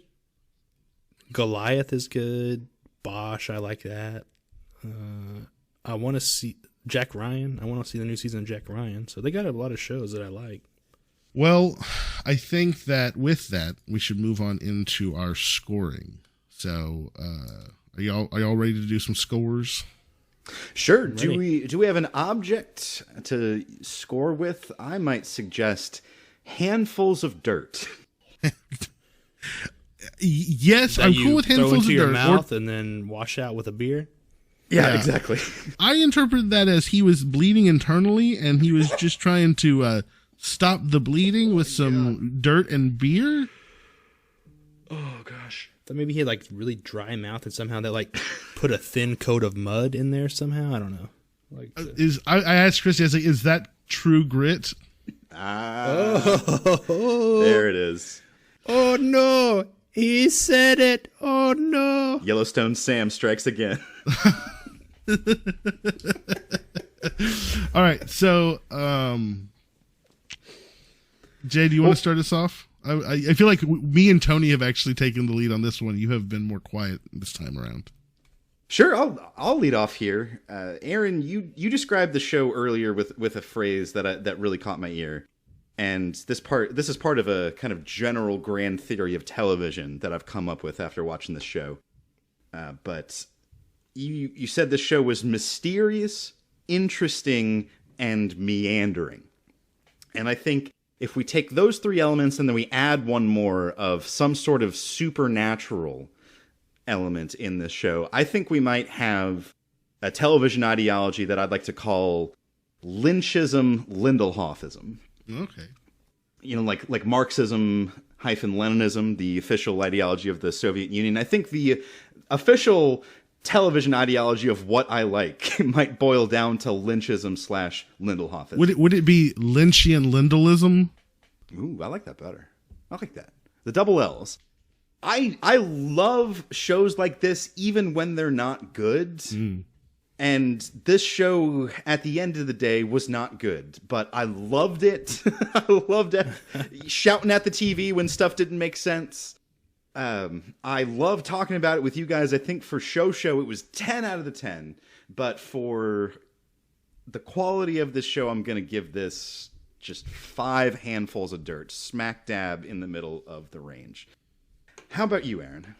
Goliath is good. Bosch, I like that. I want to see Jack Ryan. I want to see the new season of Jack Ryan. So they got a lot of shows that I like. Well, I think that with that, we should move on into our scoring. So, are y'all ready to do some scores? Sure. Do we have an object to score with? I might suggest handfuls of dirt. Yes, I'm cool with handfuls of dirt. Throw into your mouth and then wash out with a beer. Yeah, exactly. I interpreted that as he was bleeding internally, and he was just trying to stop the bleeding with some dirt and beer. Oh gosh. But maybe he had like really dry mouth, and somehow they like put a thin coat of mud in there somehow. I don't know. Like I asked Christy, I was like, is that true grit? There it is. Oh no, he said it. Oh no. Yellowstone Sam strikes again. All right, so Jay, do you want to start us off? I feel like me and Tony have actually taken the lead on this one. You have been more quiet this time around. Sure, I'll lead off here. Aaron, you described the show earlier with a phrase that really caught my ear, and this is part of a kind of general grand theory of television that I've come up with after watching this show. But you said the show was mysterious, interesting, and meandering, and I think if we take those three elements and then we add one more of some sort of supernatural element in this show, I think we might have a television ideology that I'd like to call Lynchism, Lindelhofism. Okay. You know, like Marxism - Leninism, the official ideology of the Soviet Union. I think the official television ideology of what I like might boil down to Lynchism / Lindelhofism. Would it be Lynchian Lindelism? Ooh, I like that better. I like that. The double L's. I love shows like this even when they're not good. And this show, at the end of the day, was not good. But I loved it. I loved it. Shouting at the TV when stuff didn't make sense. I love talking about it with you guys. I think for show it was 10 out of the 10. But for the quality of this show, I'm going to give this just 5 handfuls of dirt, smack dab in the middle of the range. How about you, Aaron?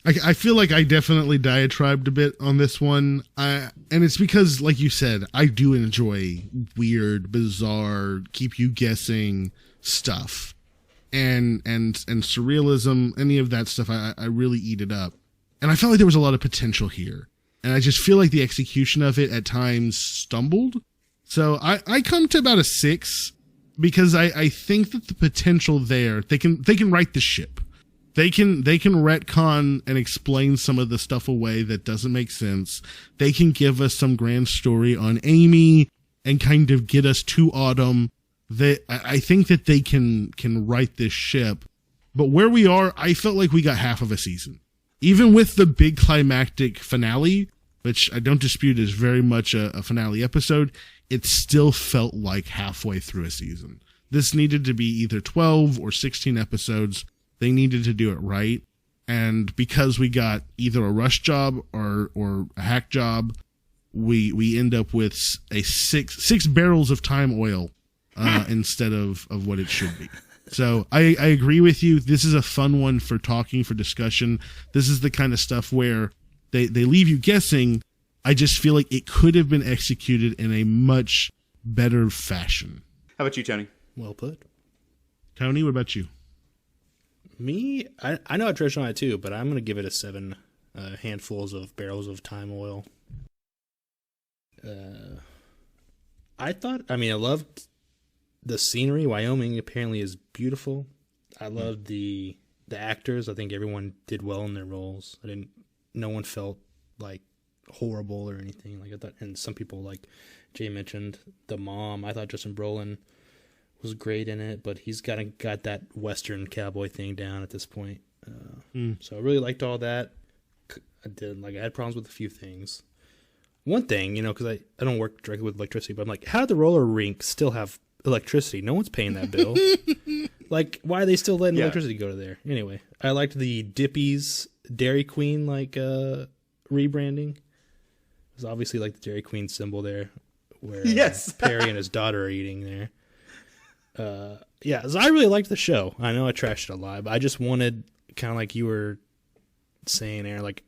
I feel like I definitely diatribed a bit on this one. And it's because, like you said, I do enjoy weird, bizarre, keep you guessing stuff. And surrealism, any of that stuff, I really eat it up. And I felt like there was a lot of potential here. And I just feel like the execution of it at times stumbled. So I come to about a 6 because I think that the potential there, they can right the ship. They can retcon and explain some of the stuff away that doesn't make sense. They can give us some grand story on Amy and kind of get us to Autumn. I think that they can right this ship. But where we are, I felt like we got half of a season. Even with the big climactic finale, which I don't dispute is very much a finale episode, it still felt like halfway through a season. This needed to be either 12 or 16 episodes. They needed to do it right. And because we got either a rush job or a hack job, we end up with a six barrels of time oil instead of what it should be. So I agree with you. This is a fun one for talking, for discussion. This is the kind of stuff where they leave you guessing. I just feel like it could have been executed in a much better fashion. How about you, Tony? Well put. Tony, what about you? Me, I know I trashed on it too, but I'm going to give it a 7 handfuls of barrels of thyme oil. I loved the scenery. Wyoming apparently is beautiful. I loved the actors. I think everyone did well in their roles. No one felt like horrible or anything. Like I thought, and some people, like Jay mentioned, the mom. I thought Justin Brolin was great in it, but he's got that Western cowboy thing down at this point. So I really liked all that. I had problems with a few things. One thing, because I don't work directly with electricity, but I'm like, how did the roller rink still have electricity? No one's paying that bill. Like, why are they still letting electricity go to there? Anyway, I liked the Dippy's Dairy Queen rebranding. It was obviously like the Dairy Queen symbol there, where Yes. Perry and his daughter are eating there. So I really liked the show. I know I trashed it a lot, but I just wanted, kind of like you were saying, Aaron, like,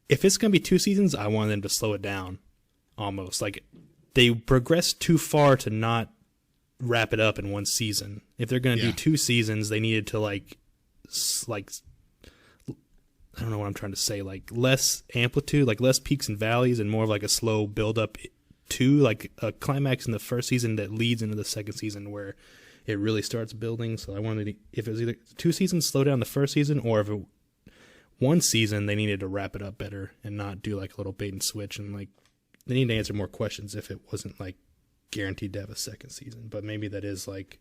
if it's going to be 2 seasons, I want them to slow it down, almost. Like, they progressed too far to not wrap it up in 1 season. If they're going to do 2 seasons, they needed to, I don't know what I'm trying to say, like, less amplitude, like, less peaks and valleys, and more of, like, a slow build-up to, like, a climax in the first season that leads into the second season where it really starts building. So I wanted to, if it was either 2 seasons, slow down the first season, or if it 1 season, they needed to wrap it up better and not do like a little bait and switch, and like they need to answer more questions if it wasn't like guaranteed to have a second season. But maybe that is like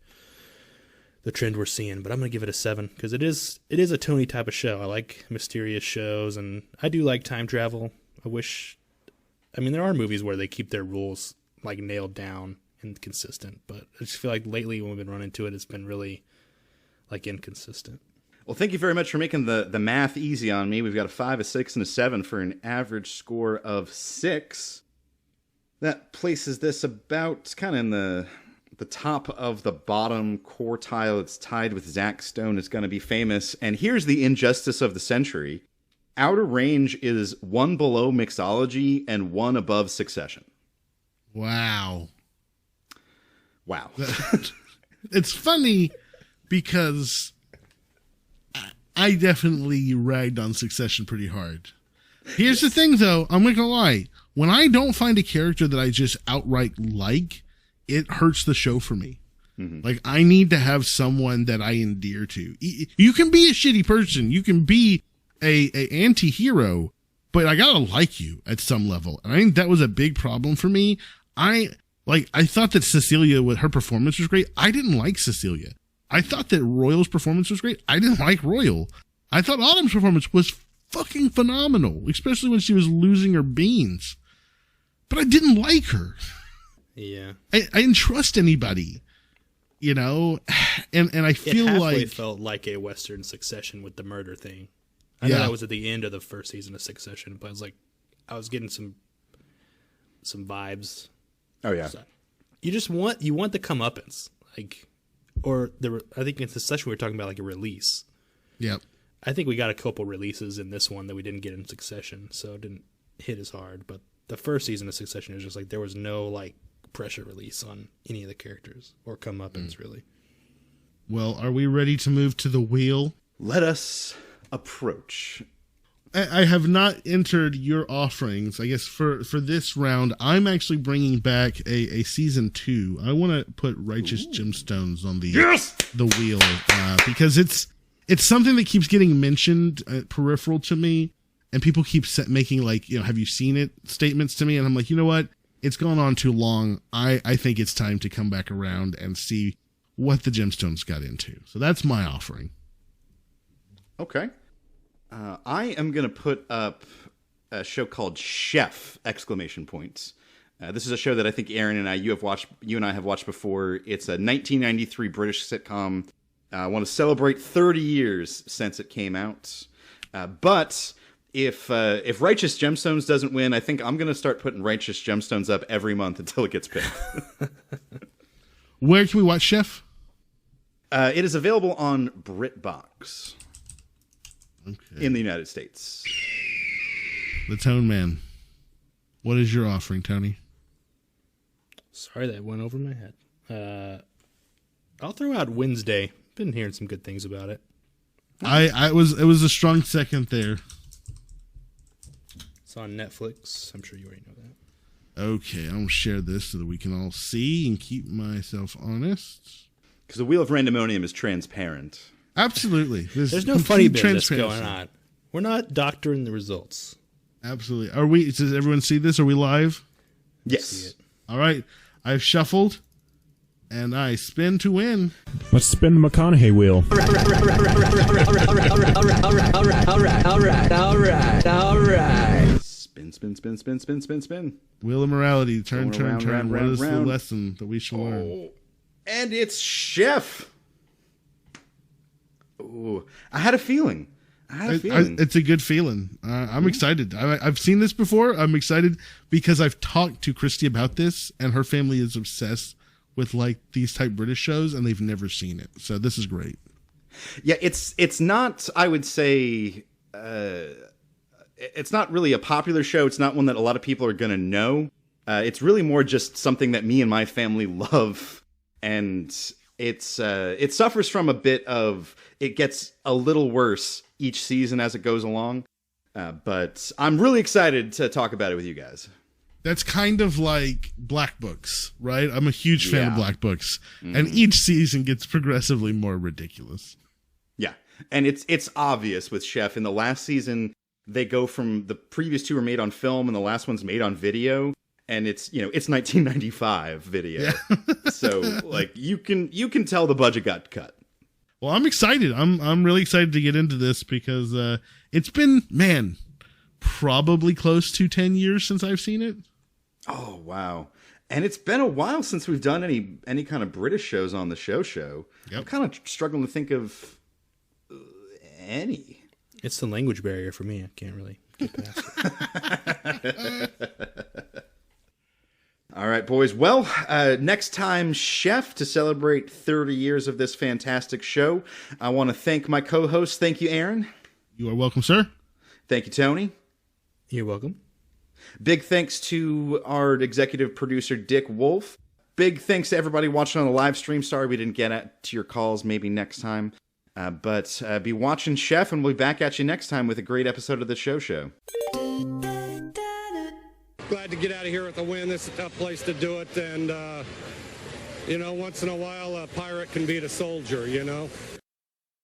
the trend we're seeing. But I'm gonna give it a 7 because it is a Tony type of show. I like mysterious shows, and I do like time travel. There are movies where they keep their rules like nailed down and consistent, but I just feel like lately when we've been running into it, it's been really like inconsistent. Well, thank you very much for making the math easy on me. We've got a 5, a 6, and a 7 for an average score of 6. That places this about kind of in the top of the bottom quartile. It's tied with Zack Stone. It's going to be famous. And here's the injustice of the century. Outer Range is 1 below Mixology and 1 above Succession. Wow. It's funny because I definitely ragged on Succession pretty hard. Here's the thing, though. I'm not gonna lie. When I don't find a character that I just outright like, it hurts the show for me. Mm-hmm. Like, I need to have someone that I endear to. You can be a shitty person. You can be a anti-hero, but I gotta like you at some level. And I think that was a big problem for me. I thought that Cecilia, with her performance, was great. I didn't like Cecilia. I thought that Royal's performance was great. I didn't like Royal. I thought Autumn's performance was fucking phenomenal, especially when she was losing her beans. But I didn't like her. Yeah. I didn't trust anybody, And I feel it felt like a Western Succession with the murder thing. I know that was at the end of the first season of Succession, but I was getting some vibes. Oh yeah. So you want the comeuppance, I think in Succession we were talking about like a release. Yep. I think we got a couple releases in this one that we didn't get in Succession, so it didn't hit as hard. But the first season of Succession is just like there was no like pressure release on any of the characters or comeuppance really. Well, are we ready to move to the wheel? Let us approach. I have not entered your offerings. I guess for this round, I'm actually bringing back a season 2. I want to put Righteous Gemstones on the wheel because it's something that keeps getting mentioned peripheral to me, and people keep making have you seen it statements to me, and I'm like, you know what? It's gone on too long. I think it's time to come back around and see what the Gemstones got into. So that's my offering. Okay. I am going to put up a show called Chef! This is a show that I think Aaron and you and I have watched before. It's a 1993 British sitcom. I want to celebrate 30 years since it came out. But if Righteous Gemstones doesn't win, I think I'm going to start putting Righteous Gemstones up every month until it gets picked. Where can we watch Chef? It is available on BritBox in the United States. The Tone Man. What is your offering, Tony? Sorry, that went over my head. I'll throw out Wednesday. Been hearing some good things about it. It was a strong second there. It's on Netflix. I'm sure you already know that. Okay, I'm gonna share this so that we can all see and keep myself honest. Because the Wheel of Randomonium is transparent. Absolutely. There's no funny business going on. We're not doctoring the results. Absolutely. Are we? Does everyone see this? Are we live? Yes. All right. I've shuffled, and I spin to win. Let's spin the McConaughey wheel. All right. Spin. Wheel of morality. Turn. Round, What is the round. lesson that we shall learn? And it's Chef. Ooh, I had a feeling. It's a good feeling. I'm excited. I've seen this before. I'm excited because I've talked to Christy about this, and her family is obsessed with like these type British shows, and they've never seen it. So this is great. Yeah, it's not. I would say it's not really a popular show. It's not one that a lot of people are gonna know. It's really more just something that me and my family love, and it suffers from a bit of it gets a little worse each season as it goes along. But I'm really excited to talk about it with you guys. That's kind of like Black Books, right? I'm a huge fan of Black Books, and each season gets progressively more ridiculous. Yeah, and it's obvious with Chef. In the last season, they go from the previous two were made on film, and the last one's made on video, and it's 1995 video. Yeah. So like you can tell the budget got cut. Well, I'm excited. I'm really excited to get into this because it's been probably close to 10 years since I've seen it. Oh wow. And it's been a while since we've done any kind of British shows on the show. Yep. I'm kind of struggling to think of any. It's the language barrier for me. I can't really get past it. All right, boys. Well, next time, Chef, to celebrate 30 years of this fantastic show. I want to thank my co-host. Thank you, Aaron. You are welcome, sir. Thank you, Tony. You're welcome. Big thanks to our executive producer, Dick Wolf. Big thanks to everybody watching on the live stream. Sorry we didn't get to your calls. Maybe next time. But be watching Chef, and we'll be back at you next time with a great episode of the show. Glad to get out of here with a win. This is a tough place to do it. And, once in a while, a pirate can beat a soldier,